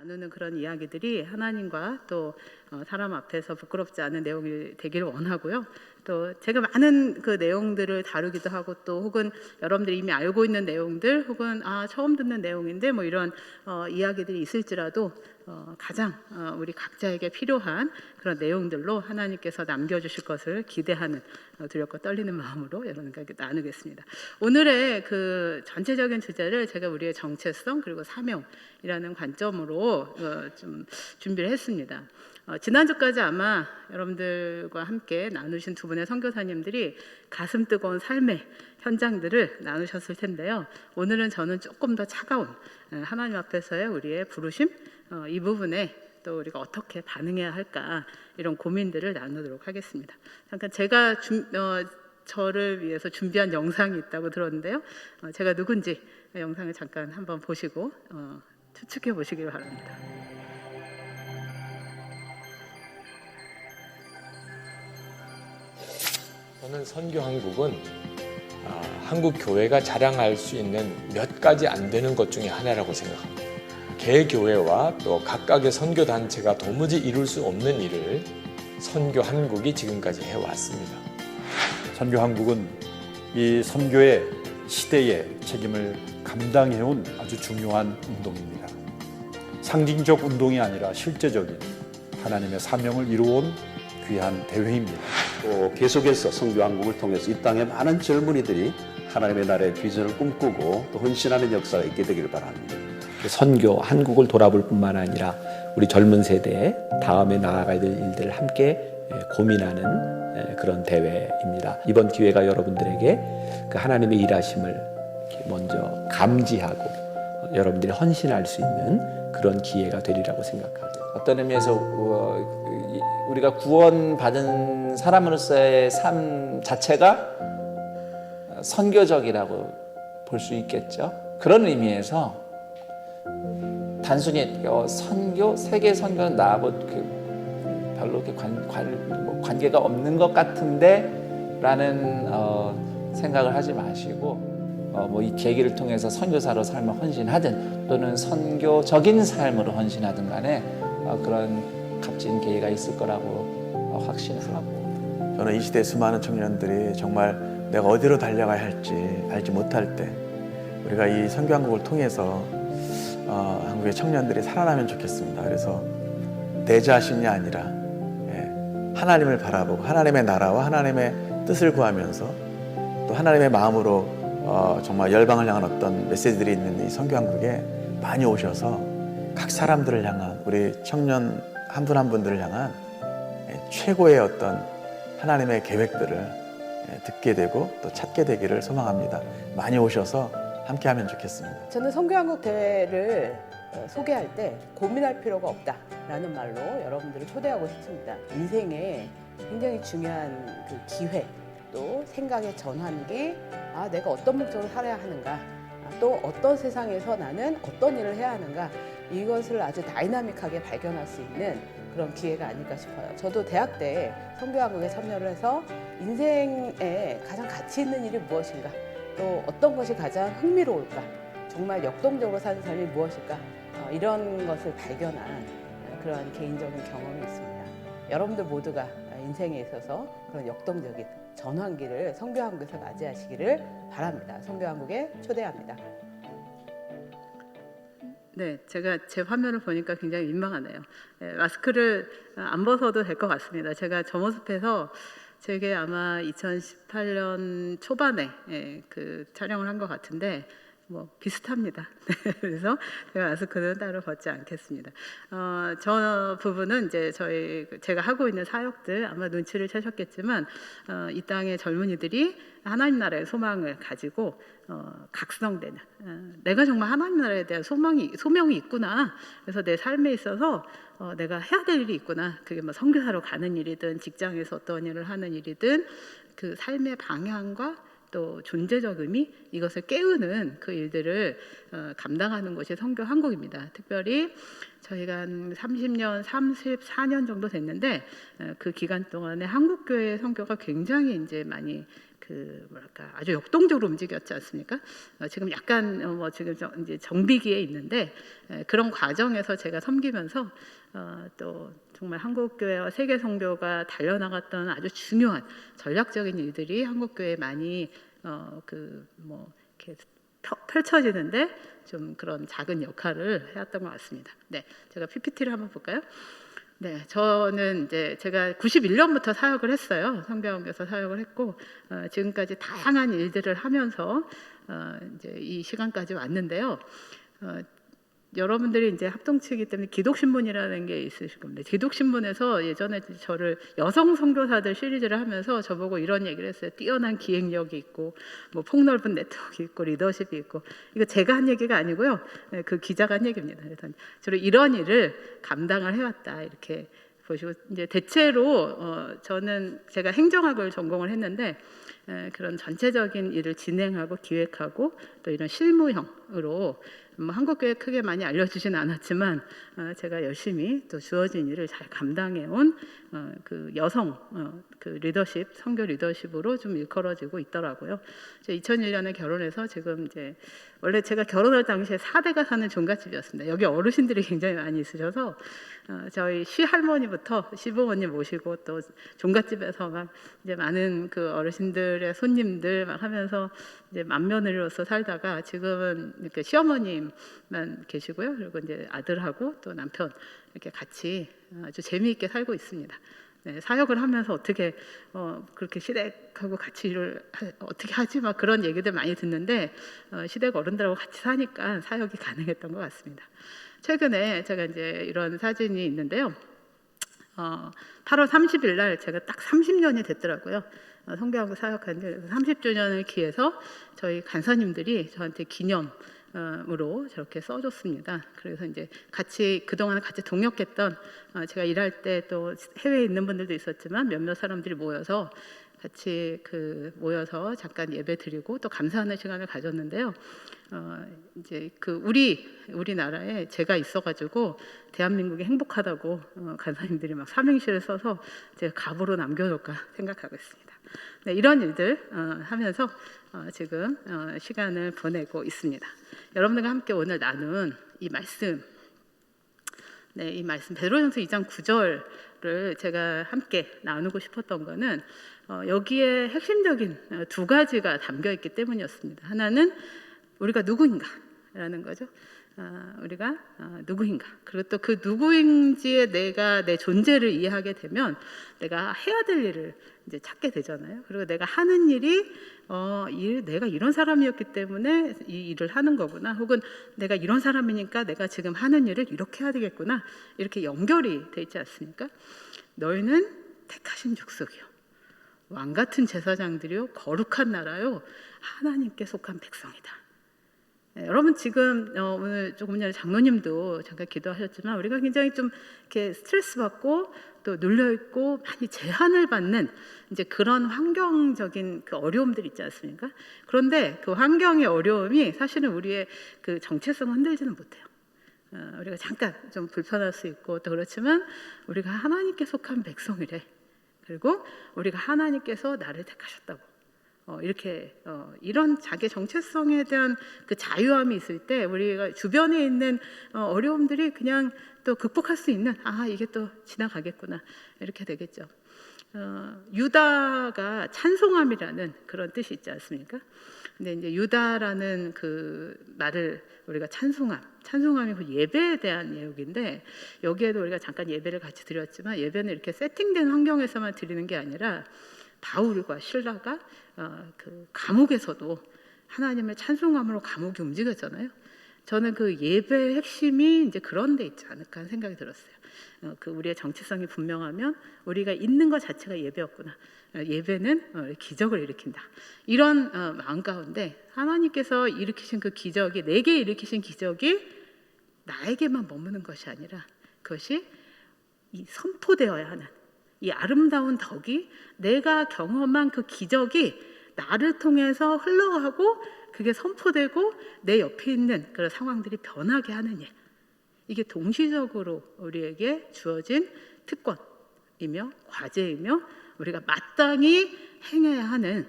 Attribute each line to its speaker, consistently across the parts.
Speaker 1: 나누는 그런 이야기들이 하나님과 또 사람 앞에서 부끄럽지 않은 내용이 되기를 원하고요. 또 제가 많은 그 내용들을 다루기도 하고 또 혹은 여러분들이 이미 알고 있는 내용들 혹은 처음 듣는 내용인데 뭐 이런 이야기들이 있을지라도 가장 우리 각자에게 필요한 그런 내용들로 하나님께서 남겨주실 것을 기대하는 두렵고 떨리는 마음으로 여러분과 나누겠습니다. 오늘의 그 전체적인 주제를 제가 우리의 정체성 그리고 사명이라는 관점으로 좀 준비를 했습니다. 지난주까지 아마 여러분들과 함께 나누신 두 분의 선교사님들이 가슴 뜨거운 삶의 현장들을 나누셨을 텐데요. 오늘은 저는 조금 더 차가운 하나님 앞에서의 우리의 부르심 이 부분에 또 우리가 어떻게 반응해야 할까 이런 고민들을 나누도록 하겠습니다. 잠깐 제가 저를 위해서 준비한 영상이 있다고 들었는데요. 제가 누군지 영상을 잠깐 한번 보시고 추측해 보시길 바랍니다.
Speaker 2: 저는 선교한국은 한국 교회가 자랑할 수 있는 몇 가지 안 되는 것 중에 하나라고 생각합니다. 개교회와 또 각각의 선교단체가 도무지 이룰 수 없는 일을 선교한국이 지금까지 해왔습니다.
Speaker 3: 선교한국은 이 선교의 시대의 책임을 감당해온 아주 중요한 운동입니다. 상징적 운동이 아니라 실제적인 하나님의 사명을 이루어온 귀한 대회입니다.
Speaker 4: 또 계속해서 선교한국을 통해서 이 땅의 많은 젊은이들이 하나님의 나라의 비전을 꿈꾸고 또 헌신하는 역사가 있게 되기를 바랍니다.
Speaker 5: 선교 한국을 돌아볼 뿐만 아니라 우리 젊은 세대에 다음에 나아가야 될 일들을 함께 고민하는 그런 대회입니다. 이번 기회가 여러분들에게 그 하나님의 일하심을 먼저 감지하고 여러분들이 헌신할 수 있는 그런 기회가 되리라고 생각합니다.
Speaker 6: 어떤 의미에서 우리가 구원받은 사람으로서의 삶 자체가 선교적이라고 볼 수 있겠죠. 그런 의미에서 단순히 선교, 세계 선교는 나하고 별로 이렇게 관계가 없는 것 같은데 라는 생각을 하지 마시고 이 계기를 통해서 선교사로 삶을 헌신하든 또는 선교적인 삶으로 헌신하든 간에 그런 값진 계기가 있을 거라고 확신하고,
Speaker 7: 저는 이 시대 수많은 청년들이 정말 내가 어디로 달려가야 할지 알지 못할 때 우리가 이 선교한국을 통해서 한국의 청년들이 살아나면 좋겠습니다. 그래서 내 자신이 아니라 하나님을 바라보고 하나님의 나라와 하나님의 뜻을 구하면서 또 하나님의 마음으로 정말 열방을 향한 어떤 메시지들이 있는 이 선교한국에 많이 오셔서 각 사람들을 향한 우리 청년 한 분 한 분들을 향한 최고의 어떤 하나님의 계획들을 듣게 되고 또 찾게 되기를 소망합니다. 많이 오셔서 함께하면 좋겠습니다.
Speaker 8: 저는 선교한국 대회를 소개할 때 고민할 필요가 없다라는 말로 여러분들을 초대하고 싶습니다. 인생에 굉장히 중요한 그 기회 또 생각의 전환기, 내가 어떤 목적으로 살아야 하는가, 또 어떤 세상에서 나는 어떤 일을 해야 하는가, 이것을 아주 다이나믹하게 발견할 수 있는 그런 기회가 아닐까 싶어요. 저도 대학 때 선교한국에 참여를 해서 인생에 가장 가치 있는 일이 무엇인가, 또 어떤 것이 가장 흥미로울까, 정말 역동적으로 사는 삶이 무엇일까, 이런 것을 발견한 그런 개인적인 경험이 있습니다. 여러분들 모두가 인생에 있어서 그런 역동적인 전환기를 선교한국에서 맞이하시기를 바랍니다. 선교한국에 초대합니다.
Speaker 1: 네, 제가 제 화면을 보니까 굉장히 민망하네요. 마스크를 안 벗어도 될 것 같습니다. 제가 저 모습에서 제게 아마 2018년 초반에 그 촬영을 한 것 같은데 뭐 비슷합니다. 그래서 제가 마스크는 따로 벗지 않겠습니다. 저 부분은 이제 제가 하고 있는 사역들 아마 눈치를 채셨겠지만 이 땅의 젊은이들이 하나님 나라의 소망을 가지고 각성되는, 내가 정말 하나님 나라에 대한 소명이 있구나. 그래서 내 삶에 있어서 내가 해야 될 일이 있구나. 그게 뭐 선교사로 가는 일이든 직장에서 어떤 일을 하는 일이든 그 삶의 방향과 또 존재적 의미, 이것을 깨우는 그 일들을 감당하는 것이 선교한국입니다. 특별히 저희가 한 30년, 34년 정도 됐는데 그 기간 동안에 한국교회 선교가 굉장히 이제 많이 그 뭐랄까 아주 역동적으로 움직였지 않습니까? 지금 약간 지금 이제 정비기에 있는데 그런 과정에서 제가 섬기면서 또 정말 한국교회와 세계 선교가 달려나갔던 아주 중요한 전략적인 일들이 한국교회에 많이 이렇게 펼쳐지는데 좀 그런 작은 역할을 해왔던 것 같습니다. 네, 제가 PPT를 한번 볼까요? 네, 저는 이제 제가 91년부터 사역을 했어요. 성교학교에서 사역을 했고 지금까지 다양한 일들을 하면서 이제 이 시간까지 왔는데요. 여러분들이 이제 합동치기 때문에 기독신문이라는 게 있으실 겁니다. 기독신문에서 예전에 저를 여성 선교사들 시리즈를 하면서 저보고 이런 얘기를 했어요. 뛰어난 기획력이 있고 뭐 폭넓은 네트워크 있고 리더십이 있고. 이거 제가 한 얘기가 아니고요. 그 기자가 한 얘기입니다. 그래서 저를 이런 일을 감당을 해왔다 이렇게 보시고 이제 대체로 저는 제가 행정학을 전공을 했는데 그런 전체적인 일을 진행하고 기획하고 또 이런 실무형으로 한국교회 크게 많이 알려주진 않았지만 제가 열심히 또 주어진 일을 잘 감당해온 그 여성 그 리더십, 선교 리더십으로 좀 일컬어지고 있더라고요. 2001년에 결혼해서 지금 이제 원래 제가 결혼할 당시에 4대가 사는 종갓집이었습니다. 여기 어르신들이 굉장히 많이 있으셔서 저희 시할머니부터 시부모님 모시고 또 종갓집에서 막 이제 많은 그 어르신들의 손님들 막 하면서 이제 맏며느리로서 살다가 지금은 이렇게 시어머님만 계시고요. 그리고 이제 아들하고 또 남편 이렇게 같이 아주 재미있게 살고 있습니다. 네, 사역을 하면서 어떻게 그렇게 시댁하고 같이 일을 어떻게 하지 막 그런 얘기들 많이 듣는데 시댁 어른들하고 같이 사니까 사역이 가능했던 것 같습니다. 최근에 제가 이제 이런 사진이 있는데요. 8월 30일 날 제가 딱 30년이 됐더라고요. 성교하고 사역한 지 30주년을 기해서 저희 간사님들이 저한테 기념으로 저렇게 써줬습니다. 그래서 이제 같이 그동안 같이 동역했던 제가 일할 때 또 해외에 있는 분들도 있었지만 몇몇 사람들이 모여서 같이 모여서 잠깐 예배 드리고 또 감사하는 시간을 가졌는데요. 이제 우리나라에 제가 있어가지고 대한민국이 행복하다고 간사님들이 막 삼행시를 써서 제가 갑으로 남겨놓을까 생각하고 있습니다. 네, 이런 일들 하면서 지금 시간을 보내고 있습니다. 여러분들과 함께 오늘 나눈 이 말씀, 네, 이 말씀 베드로전서 2장 9절을 제가 함께 나누고 싶었던 거는 여기에 핵심적인 두 가지가 담겨 있기 때문이었습니다. 하나는 우리가 누구인가라는 거죠. 우리가 누구인가. 그리고 또 그 누구인지에 내가 내 존재를 이해하게 되면 내가 해야 될 일을 이제 찾게 되잖아요. 그리고 내가 하는 일이 내가 이런 사람이었기 때문에 이 일을 하는 거구나. 혹은 내가 이런 사람이니까 내가 지금 하는 일을 이렇게 해야 되겠구나. 이렇게 연결이 돼 있지 않습니까? 너희는 택하신 족속이요, 왕 같은 제사장들이요, 거룩한 나라요, 하나님께 속한 백성이다. 네, 여러분 지금 오늘 조금 전에 장로님도 잠깐 기도하셨지만 우리가 굉장히 좀 이렇게 스트레스 받고 또 눌려 있고 많이 제한을 받는 이제 그런 환경적인 그 어려움들 있지 않습니까? 그런데 그 환경의 어려움이 사실은 우리의 그 정체성을 흔들지는 못해요. 우리가 잠깐 좀 불편할 수 있고 또 그렇지만 우리가 하나님께 속한 백성이래. 그리고 우리가 하나님께서 나를 택하셨다고. 이렇게 이런 자기 정체성에 대한 그 자유함이 있을 때 우리가 주변에 있는 어려움들이 그냥 또 극복할 수 있는 이게 또 지나가겠구나 이렇게 되겠죠. 유다가 찬송함이라는 그런 뜻이 있지 않습니까? 근데 이제 유다라는 그 말을 우리가 찬송함이 그 예배에 대한 내용인데 여기에도 우리가 잠깐 예배를 같이 드렸지만 예배는 이렇게 세팅된 환경에서만 드리는 게 아니라 바울과 실라가 그 감옥에서도 하나님의 찬송함으로 감옥이 움직였잖아요. 저는 그 예배의 핵심이 이제 그런 데 있지 않을까 하는 생각이 들었어요. 그 우리의 정체성이 분명하면 우리가 있는 것 자체가 예배였구나. 예배는 기적을 일으킨다. 이런 마음 가운데 하나님께서 일으키신 그 기적이 내게 일으키신 기적이 나에게만 머무는 것이 아니라 그것이 이 선포되어야 하는 이 아름다운 덕이 내가 경험한 그 기적이 나를 통해서 흘러가고 그게 선포되고 내 옆에 있는 그런 상황들이 변하게 하는 일. 이게 동시적으로 우리에게 주어진 특권이며 과제이며 우리가 마땅히 행해야 하는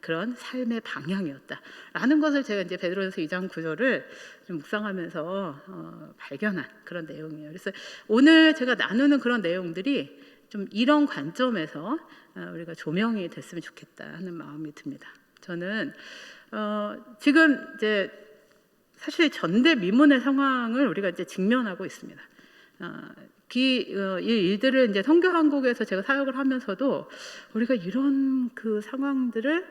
Speaker 1: 그런 삶의 방향이었다라는 것을 제가 이제 베드로전서 2장 9절을 좀 묵상하면서 발견한 그런 내용이에요. 그래서 오늘 제가 나누는 그런 내용들이 좀 이런 관점에서 우리가 조명이 됐으면 좋겠다 하는 마음이 듭니다. 저는 지금 이제 사실 전대미문의 상황을 우리가 이제 직면하고 있습니다. 이 일들을 이제 선교한국에서 제가 사역을 하면서도 우리가 이런 그 상황들을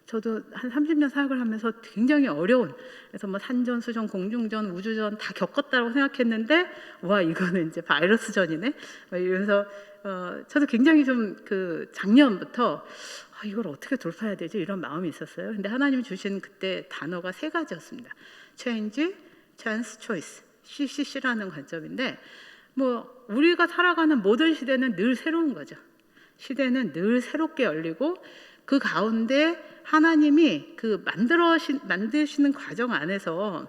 Speaker 1: 저도 한 30년 사역을 하면서 굉장히 어려운, 그래서 뭐 산전, 수전, 공중전, 우주전 다 겪었다고 생각했는데 와 이거는 이제 바이러스전이네. 이러면서 저도 굉장히 좀 그 작년부터 이걸 어떻게 돌파해야 되지 이런 마음이 있었어요. 근데 하나님이 주신 그때 단어가 3가지였습니다. Change, Chance, Choice, CCC라는 관점인데 뭐 우리가 살아가는 모든 시대는 늘 새로운 거죠. 시대는 늘 새롭게 열리고 그 가운데 하나님이 그 만드시는 과정 안에서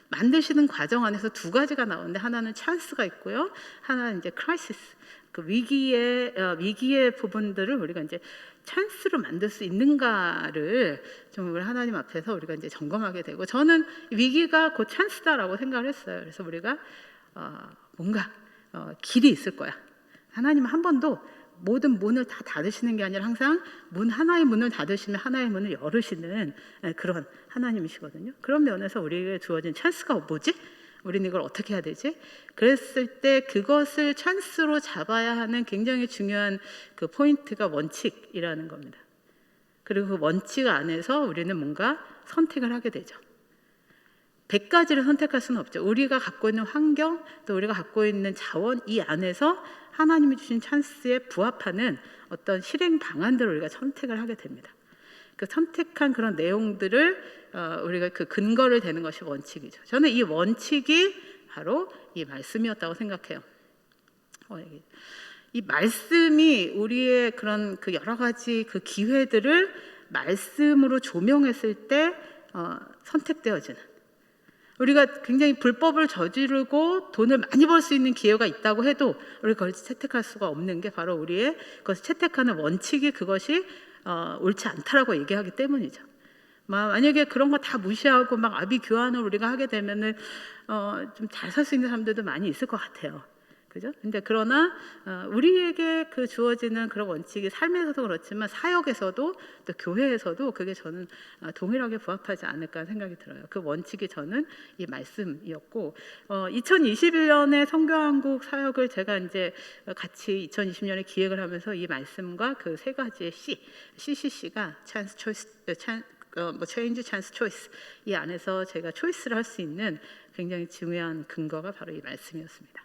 Speaker 1: 만드시는 과정 안에서 2가지가 나오는데 하나는 찬스가 있고요, 하나는 이제 크라이시스, 그 위기의 부분들을 우리가 이제 찬스로 만들 수 있는가를 좀 우리 하나님 앞에서 우리가 이제 점검하게 되고, 저는 위기가 곧 찬스다라고 생각을 했어요. 그래서 우리가 뭔가 길이 있을 거야. 하나님은 한 번도 모든 문을 다 닫으시는 게 아니라 항상 하나의 문을 닫으시면 하나의 문을 열으시는 그런 하나님이시거든요. 그런 면에서 우리에게 주어진 찬스가 뭐지? 우리는 이걸 어떻게 해야 되지? 그랬을 때 그것을 찬스로 잡아야 하는 굉장히 중요한 그 포인트가 원칙이라는 겁니다. 그리고 그 원칙 안에서 우리는 뭔가 선택을 하게 되죠. 100가지를 선택할 수는 없죠. 우리가 갖고 있는 환경, 또 우리가 갖고 있는 자원, 이 안에서 하나님이 주신 찬스에 부합하는 어떤 실행 방안들을 우리가 선택을 하게 됩니다. 그 선택한 그런 내용들을 우리가 그 근거를 대는 것이 원칙이죠. 저는 이 원칙이 바로 이 말씀이었다고 생각해요. 이 말씀이 우리의 그런 그 여러 가지 그 기회들을 말씀으로 조명했을 때 선택되어지는, 우리가 굉장히 불법을 저지르고 돈을 많이 벌 수 있는 기회가 있다고 해도 우리가 그걸 채택할 수가 없는 게 바로 우리의 그것을 채택하는 원칙이 그것이 옳지 않다라고 얘기하기 때문이죠. 만약에 그런 거 다 무시하고 막 아비규환을 우리가 하게 되면은 좀 잘 살 수 있는 사람들도 많이 있을 것 같아요. 그죠? 근데 그러나 우리에게 그 주어지는 그런 원칙이 삶에서도 그렇지만 사역에서도 또 교회에서도 그게 저는 동일하게 부합하지 않을까 생각이 들어요. 그 원칙이 저는 이 말씀이었고, 2021년에 선교한국 사역을 제가 이제 같이 2020년에 기획을 하면서 이 말씀과 그 3가지의 CCC가 Chance, Choice, Change, Chance, Choice, 이 안에서 제가 초이스를 할 수 있는 굉장히 중요한 근거가 바로 이 말씀이었습니다.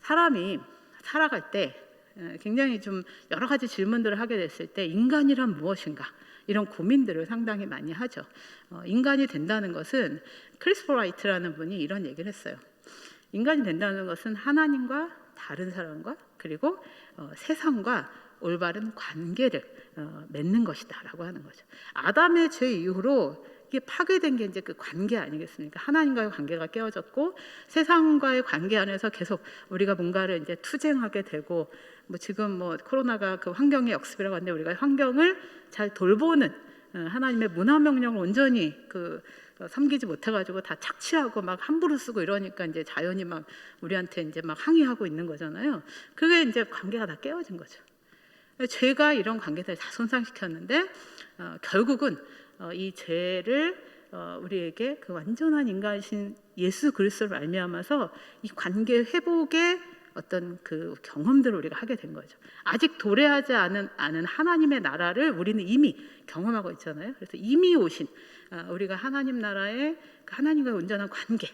Speaker 1: 사람이 살아갈 때 굉장히 좀 여러 가지 질문들을 하게 됐을 때 인간이란 무엇인가, 이런 고민들을 상당히 많이 하죠. 인간이 된다는 것은 크리스퍼 라이트라는 분이 이런 얘기를 했어요. 인간이 된다는 것은 하나님과 다른 사람과 그리고 세상과 올바른 관계를 맺는 것이다 라고 하는 거죠. 아담의 죄 이후로 이게 파괴된 게 이제 그 관계 아니겠습니까? 하나님과의 관계가 깨어졌고 세상과의 관계 안에서 계속 우리가 뭔가를 이제 투쟁하게 되고, 뭐 지금 뭐 코로나가 그 환경의 역습이라고 하는데 우리가 환경을 잘 돌보는 하나님의 문화 명령을 온전히 그 섬기지 못해가지고 다 착취하고 막 함부로 쓰고 이러니까 이제 자연이 막 우리한테 이제 막 항의하고 있는 거잖아요. 그게 이제 관계가 다 깨어진 거죠. 죄가 이런 관계들을 다 손상시켰는데 결국은 이 죄를 우리에게 그 완전한 인간이신 예수 그리스도를 말미암아서 이 관계 회복의 어떤 그 경험들을 우리가 하게 된 거죠. 아직 도래하지 않은 하나님의 나라를 우리는 이미 경험하고 있잖아요. 그래서 이미 오신 우리가 하나님 나라의 하나님과의 온전한 관계가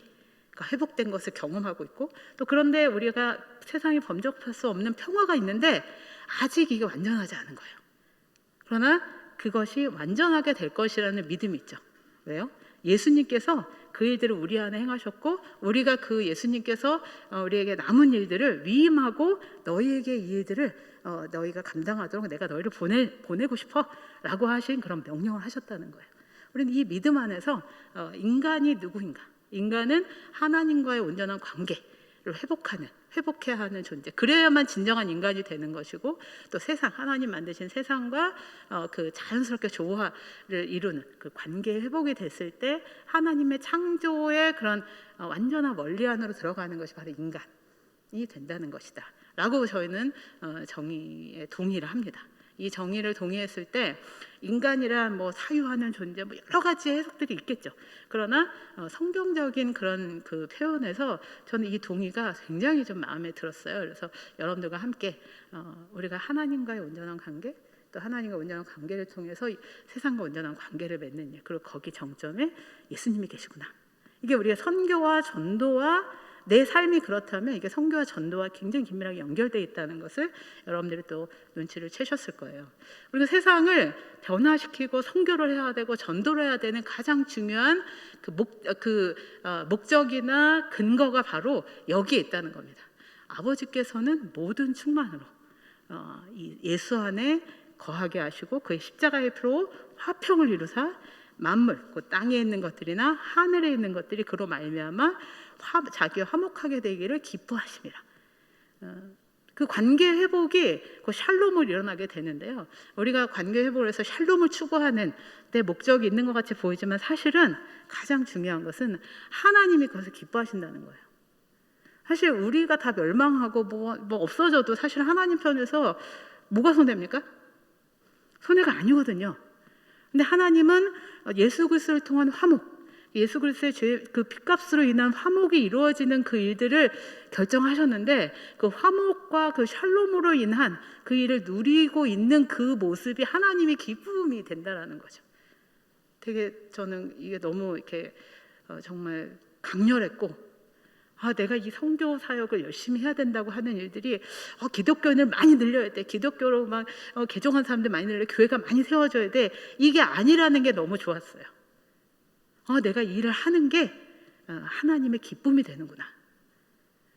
Speaker 1: 회복된 것을 경험하고 있고, 또 그런데 우리가 세상에 범접할 수 없는 평화가 있는데 아직 이게 완전하지 않은 거예요. 그러나 그것이 완전하게 될 것이라는 믿음이 있죠. 왜요? 예수님께서 그 일들을 우리 안에 행하셨고, 우리가 그 예수님께서 우리에게 남은 일들을 위임하고 너희에게 이 일들을 너희가 감당하도록 내가 너희를 보내고 싶어 라고 하신 그런 명령을 하셨다는 거예요. 우리는 이 믿음 안에서 인간이 누구인가, 인간은 하나님과의 온전한 관계를 회복해야 하는 존재. 그래야만 진정한 인간이 되는 것이고, 또 세상, 하나님 만드신 세상과 그 자연스럽게 조화를 이루는 그 관계 회복이 됐을 때 하나님의 창조의 그런 완전한 원리 안으로 들어가는 것이 바로 인간이 된다는 것이다 라고 저희는 정의에 동의를 합니다. 이 정의를 동의했을 때 인간이란 뭐 사유하는 존재, 뭐 여러 가지 해석들이 있겠죠. 그러나 성경적인 그런 그 표현에서 저는 이 동의가 굉장히 좀 마음에 들었어요. 그래서 여러분들과 함께 우리가 하나님과의 온전한 관계, 또 하나님과 온전한 관계를 통해서 세상과 온전한 관계를 맺는 일, 그리고 거기 정점에 예수님이 계시구나. 이게 우리가 선교와 전도와 내 삶이 그렇다면 이게 선교와 전도와 굉장히 긴밀하게 연결되어 있다는 것을 여러분들이 또 눈치를 채셨을 거예요. 우리가 세상을 변화시키고 선교를 해야 되고 전도를 해야 되는 가장 중요한 목적이나 근거가 바로 여기에 있다는 겁니다. 아버지께서는 모든 충만으로 이 예수 안에 거하게 하시고 그의 십자가의 피로 화평을 이루사 만물, 그 땅에 있는 것들이나 하늘에 있는 것들이 그로 말미암아 자기와 화목하게 되기를 기뻐하심이라. 그 관계 회복이 그 샬롬을 일어나게 되는데요. 우리가 관계 회복을 해서 샬롬을 추구하는 내 목적이 있는 것 같이 보이지만 사실은 가장 중요한 것은 하나님이 그것을 기뻐하신다는 거예요. 사실 우리가 다 멸망하고 뭐 없어져도 사실 하나님 편에서 뭐가 손해입니까? 손해가 아니거든요. 근데 하나님은 예수 그리스도를 통한 화목, 예수 그리스도의 그 핏값으로 인한 화목이 이루어지는 그 일들을 결정하셨는데 그 화목과 그 샬롬으로 인한 그 일을 누리고 있는 그 모습이 하나님의 기쁨이 된다라는 거죠. 되게 저는 이게 너무 이렇게 정말 강렬했고, 내가 이 선교 사역을 열심히 해야 된다고 하는 일들이 기독교인을 많이 늘려야 돼, 기독교로 막 개종한 사람들 많이 늘려, 교회가 많이 세워져야 돼, 이게 아니라는 게 너무 좋았어요. 내가 이 일을 하는 게 하나님의 기쁨이 되는구나.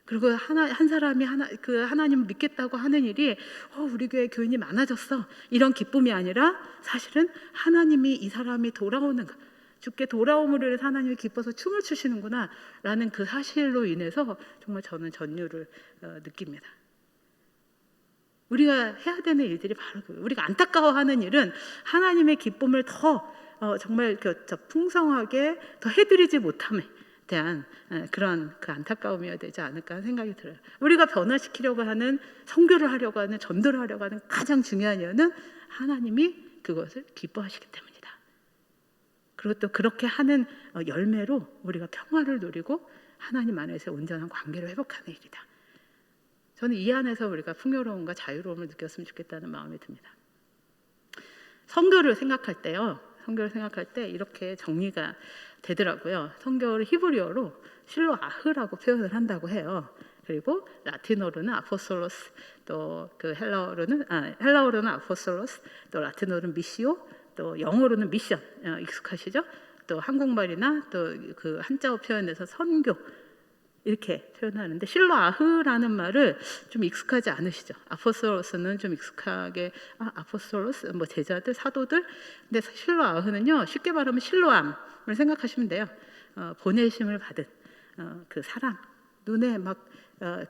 Speaker 1: 그리고 한 사람이 하나님을 믿겠다고 하는 일이 우리 교회 교인이 많아졌어, 이런 기쁨이 아니라 사실은 하나님이 이 사람이 돌아오는 것, 주께 돌아옴으로 인해서 하나님이 기뻐서 춤을 추시는구나 라는 그 사실로 인해서 정말 저는 전율을 느낍니다. 우리가 해야 되는 일들이 바로 그거예요. 우리가 안타까워하는 일은 하나님의 기쁨을 더 정말 풍성하게 더 해드리지 못함에 대한 그런 그 안타까움이어야 되지 않을까 하는 생각이 들어요. 우리가 변화시키려고 하는, 선교를 하려고 하는, 전도를 하려고 하는 가장 중요한 이유는 하나님이 그것을 기뻐하시기 때문이다. 그리고 또 그렇게 하는 열매로 우리가 평화를 누리고 하나님 안에서 온전한 관계를 회복하는 일이다. 저는 이 안에서 우리가 풍요로움과 자유로움을 느꼈으면 좋겠다는 마음이 듭니다. 선교를 생각할 때요, 선교를 생각할 때 이렇게 정리가 되더라고요. 선교를 히브리어로 실로아흐라고 표현을 한다고 해요. 그리고 라틴어로는 아포솔로스, 또 그 헬라어로는 아포솔로스, 또 라틴어로는 미시오, 또 영어로는 미션, 익숙하시죠? 또 한국말이나 또 그 한자어 표현에서 선교 이렇게 표현하는데, 실로아흐라는 말을 좀 익숙하지 않으시죠? 아포솔로스는 좀 익숙하게, 아포솔로스 뭐 제자들, 사도들. 근데 실로아흐는요, 쉽게 말하면 실로암을 생각하시면 돼요. 보내심을 받은 그 사람, 눈에 막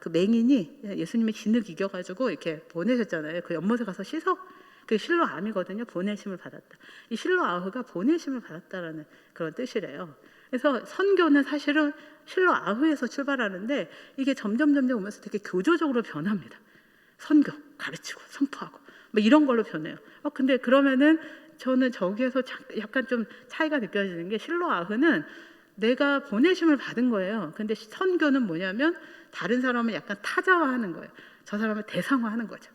Speaker 1: 그 맹인이 예수님의 진흙 이겨가지고 이렇게 보내셨잖아요. 그 연못에 가서 씻어. 그 실로암이거든요. 보내심을 받았다. 이 실로아흐가 보내심을 받았다라는 그런 뜻이래요. 그래서 선교는 사실은 실로아흐에서 출발하는데 이게 점점 오면서 되게 교조적으로 변합니다. 선교, 가르치고 선포하고 뭐 이런 걸로 변해요. 근데 그러면은 저는 저기에서 약간 좀 차이가 느껴지는 게, 실로아흐는 내가 보내심을 받은 거예요. 근데 선교는 뭐냐면 다른 사람을 약간 타자화하는 거예요. 저 사람을 대상화하는 거죠.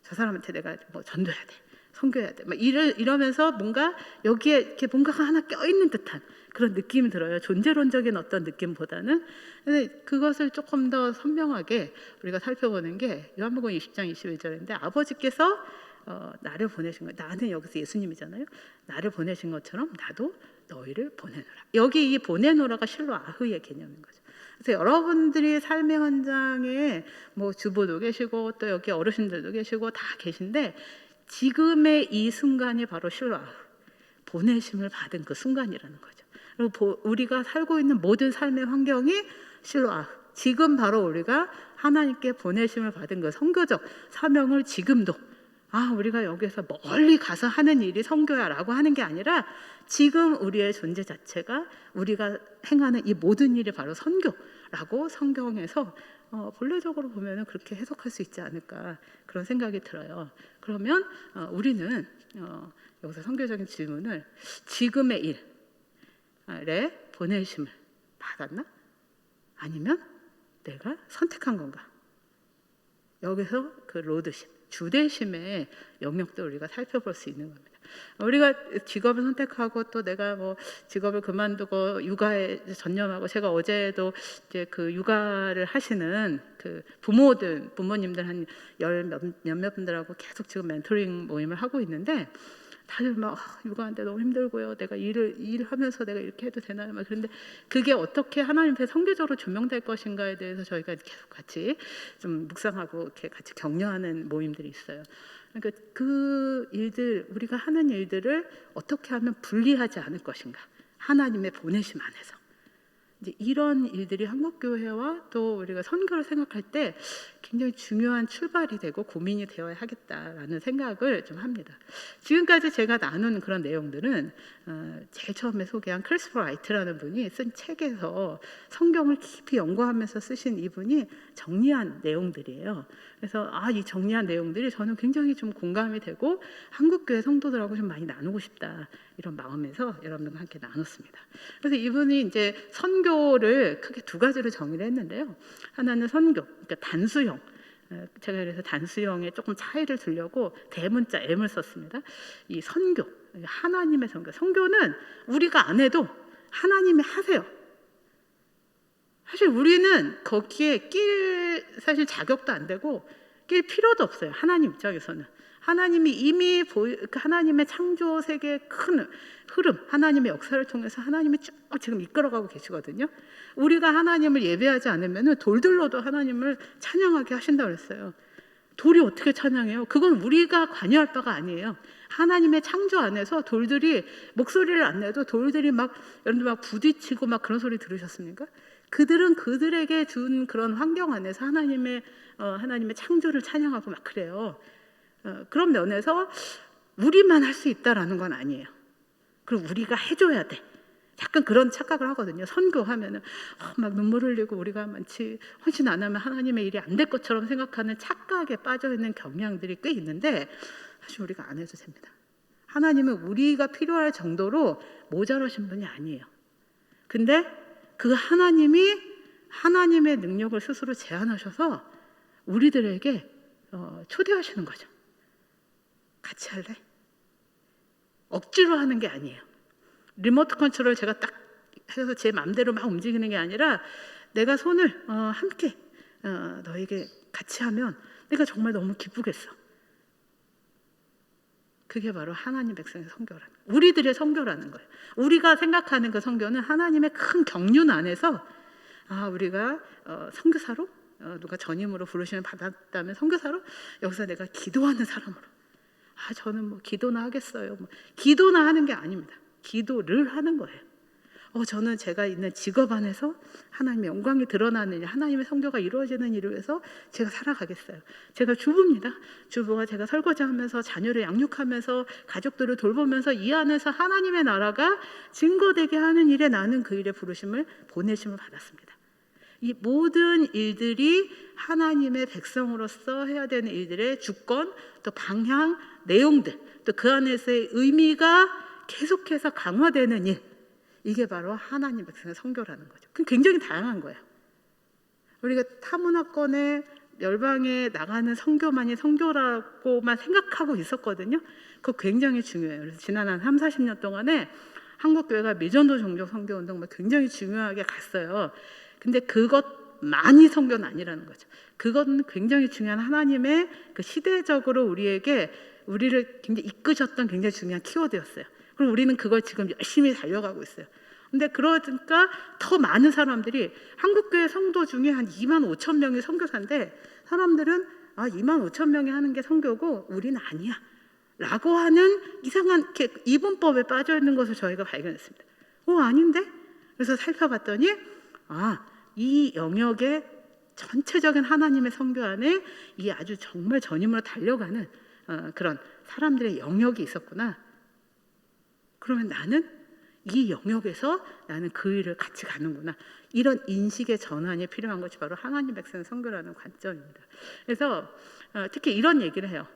Speaker 1: 저 사람한테 내가 뭐 전도해야 돼, 선교해야 돼, 막 이러면서 뭔가 여기에 이렇게 뭔가가 하나 껴있는 듯한 그런 느낌이 들어요. 존재론적인 어떤 느낌보다는. 근데 그것을 조금 더 선명하게 우리가 살펴보는 게 요한복음 20장 21절인데, 아버지께서 나를 보내신 거예요. 나는 여기서 예수님이잖아요. 나를 보내신 것처럼 나도 너희를 보내노라. 여기 이 보내노라가 실로아흐의 개념인 거죠. 그래서 여러분들이 삶의 현장에 뭐 주부도 계시고 또 여기 어르신들도 계시고 다 계신데, 지금의 이 순간이 바로 실로아흐, 보내심을 받은 그 순간이라는 거죠. 그리고 우리가 살고 있는 모든 삶의 환경이 실로아흐, 지금 바로 우리가 하나님께 보내심을 받은 그 선교적 사명을 지금도 우리가 여기서 멀리 가서 하는 일이 선교야라고 하는 게 아니라 지금 우리의 존재 자체가 우리가 행하는 이 모든 일이 바로 선교라고 성경에서 본래적으로 보면은 그렇게 해석할 수 있지 않을까 그런 생각이 들어요. 그러면 우리는 여기서 선교적인 질문을 지금의 일에 보내심을 받았나? 아니면 내가 선택한 건가? 여기서 그 로드십, 주대심의 영역도 우리가 살펴볼 수 있는 겁니다. 우리가 직업을 선택하고 또 내가 뭐 직업을 그만두고 육아에 전념하고, 제가 어제도 이제 그 육아를 하시는 그 부모님들 한 몇몇 분들하고 계속 지금 멘토링 모임을 하고 있는데, 다들 막 육아하는데 너무 힘들고요. 내가 일하면서 내가 이렇게 해도 되나요? 막 그런데 그게 어떻게 하나님 앞에 선교적으로 조명될 것인가에 대해서 저희가 계속 같이 좀 묵상하고 이렇게 같이 격려하는 모임들이 있어요. 그러니까 그 일들, 우리가 하는 일들을 어떻게 하면 불리하지 않을 것인가, 하나님의 보내심 안에서. 이제 이런 일들이 한국교회와 또 우리가 선교를 생각할 때 굉장히 중요한 출발이 되고 고민이 되어야 하겠다라는 생각을 좀 합니다. 지금까지 제가 나눈 그런 내용들은 제일 처음에 소개한 크리스토퍼 라이트라는 분이 쓴 책에서 성경을 깊이 연구하면서 쓰신 이분이 정리한 내용들이에요. 그래서 이 정리한 내용들이 저는 굉장히 좀 공감이 되고 한국교회 성도들하고 좀 많이 나누고 싶다, 이런 마음에서 여러분들과 함께 나눴습니다. 그래서 이분이 이제 선교를 크게 두 가지로 정의를 했는데요. 하나는 선교, 그러니까 단수형. 제가 그래서 단수형에 조금 차이를 두려고 대문자 M을 썼습니다. 이 선교, 하나님의 선교. 선교는 우리가 안 해도 하나님이 하세요. 사실 우리는 거기에 사실 자격도 안 되고 낄 필요도 없어요. 하나님 입장에서는. 하나님이 이미 하나님의 창조 세계의 큰 흐름, 하나님의 역사를 통해서 하나님이 쭉 지금 이끌어가고 계시거든요. 우리가 하나님을 예배하지 않으면 돌들로도 하나님을 찬양하게 하신다고 그랬어요. 돌이 어떻게 찬양해요? 그건 우리가 관여할 바가 아니에요. 하나님의 창조 안에서 돌들이 목소리를 안 내도 돌들이 여러분들 막 부딪히고 막 그런 소리 들으셨습니까? 그들은 그들에게 준 그런 환경 안에서 하나님의 창조를 찬양하고 막 그래요. 그런 면에서 우리만 할 수 있다라는 건 아니에요. 그리고 우리가 해줘야 돼. 약간 그런 착각을 하거든요. 선교하면은 막 눈물 흘리고 우리가 마치 헌신 안 하면 하나님의 일이 안 될 것처럼 생각하는 착각에 빠져 있는 경향들이 꽤 있는데, 사실 우리가 안 해도 됩니다. 하나님은 우리가 필요할 정도로 모자라신 분이 아니에요. 근데 그 하나님이 하나님의 능력을 스스로 제안하셔서 우리들에게 초대하시는 거죠. 같이 할래? 억지로 하는 게 아니에요. 리모트 컨트롤 제가 딱 해서 제 마음대로 막 움직이는 게 아니라 내가 손을 함께 너에게 같이 하면 내가 정말 너무 기쁘겠어. 그게 바로 하나님 백성의 선교라는 거예요. 우리들의 선교라는 거예요. 우리가 생각하는 그 선교는 하나님의 큰 경륜 안에서 우리가 선교사로 누가 전임으로 부르심을 받았다면 선교사로, 여기서 내가 기도하는 사람으로, 저는 뭐 기도나 하겠어요. 기도나 하는 게 아닙니다. 기도를 하는 거예요. 저는 제가 있는 직업 안에서 하나님의 영광이 드러나는 일, 하나님의 선교가 이루어지는 일을 위해서 제가 살아가겠어요. 제가 주부입니다. 주부가 제가 설거지하면서 자녀를 양육하면서 가족들을 돌보면서 이 안에서 하나님의 나라가 증거되게 하는 일에 나는 그 일에 부르심을, 보내심을 받았습니다. 이 모든 일들이 하나님의 백성으로서 해야 되는 일들의 주권, 또 방향, 내용들, 또 그 안에서의 의미가 계속해서 강화되는 일, 이게 바로 하나님 백성의 선교라는 거죠. 그럼 굉장히 다양한 거예요. 우리가 타문화권에 열방에 나가는 선교만이 선교라고만 생각하고 있었거든요. 그거 굉장히 중요해요. 그래서 지난 한 30-40년 동안에 한국교회가 미전도 종족 선교 운동을 굉장히 중요하게 갔어요. 근데 그것만이 선교는 아니라는 거죠. 그건 굉장히 중요한 하나님의 그 시대적으로 우리를 굉장히 이끄셨던 굉장히 중요한 키워드였어요. 그럼 우리는 그걸 지금 열심히 달려가고 있어요. 근데 그러니까 더 많은 사람들이, 한국교회 성도 중에 한 25,000명이 선교사인데 사람들은 25,000명이 하는 게 선교고 우리는 아니야 라고 하는 이상한 이분법에 빠져 있는 것을 저희가 발견했습니다. 아닌데? 그래서 살펴봤더니 이 영역의 전체적인 하나님의 선교 안에 이 아주 정말 전임으로 달려가는 그런 사람들의 영역이 있었구나. 그러면 나는 이 영역에서 나는 그 일을 같이 가는구나. 이런 인식의 전환이 필요한 것이 바로 하나님 백성 선교라는 관점입니다. 그래서 특히 이런 얘기를 해요.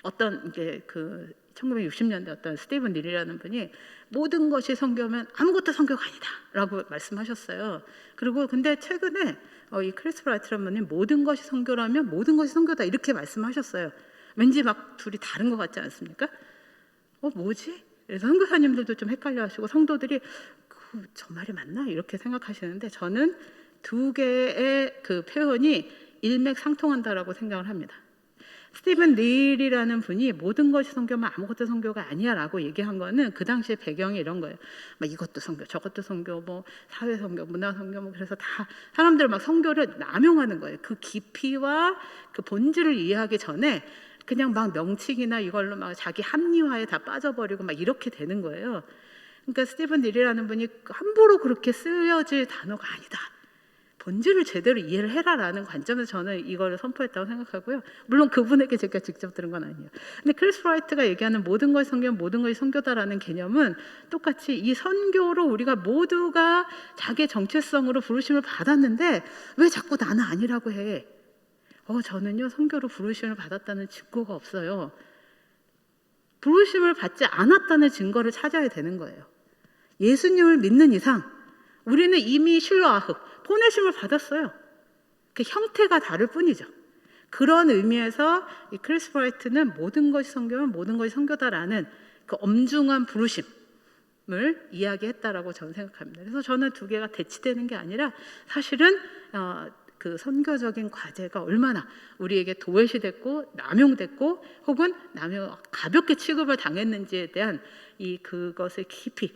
Speaker 1: 어떤 이게 그 1960년대 어떤 스티븐 닐이라는 분이 모든 것이 선교면 아무것도 선교가 아니다라고 말씀하셨어요. 그리고 근데 최근에 이 크리스 브라이트라는 분이 모든 것이 선교라면 모든 것이 선교다 이렇게 말씀하셨어요. 왠지 막 둘이 다른 것 같지 않습니까? 뭐지? 그래서 선교사님들도 좀 헷갈려하시고 성도들이 저 말이 맞나 이렇게 생각하시는데 저는 두 개의 그 표현이 일맥상통한다라고 생각을 합니다. 스티븐 닐이라는 분이 모든 것이 선교면 아무것도 선교가 아니야라고 얘기한 거는 그 당시의 배경이 이런 거예요. 막 이것도 선교, 저것도 선교, 뭐 사회 선교, 문화 선교, 뭐 그래서 다 사람들 막 선교를 남용하는 거예요. 그 깊이와 그 본질을 이해하기 전에 그냥 막 명칭이나 이걸로 막 자기 합리화에 다 빠져버리고 막 이렇게 되는 거예요. 그러니까 스티븐 닐이라는 분이 함부로 그렇게 쓰여질 단어가 아니다. 본질을 제대로 이해를 해라라는 관점에서 저는 이걸 선포했다고 생각하고요. 물론 그분에게 제가 직접 들은 건 아니에요. 근데 크리스 브라이트가 얘기하는 모든 것이 선교는 모든 것이 선교다라는 개념은 똑같이 이 선교로 우리가 모두가 자기의 정체성으로 부르심을 받았는데 왜 자꾸 나는 아니라고 해? 저는요 선교로 부르심을 받았다는 증거가 없어요. 부르심을 받지 않았다는 증거를 찾아야 되는 거예요. 예수님을 믿는 이상 우리는 이미 실로아흐 보내심을 받았어요. 그 형태가 다를 뿐이죠. 그런 의미에서 이 크리스 브라이트는 모든 것이 선교면 모든 것이 선교다라는 그 엄중한 부르심을 이야기했다라고 저는 생각합니다. 그래서 저는 두 개가 대치되는 게 아니라 사실은 그 선교적인 과제가 얼마나 우리에게 도외시됐고 남용됐고 혹은 가볍게 취급을 당했는지에 대한 그것을 깊이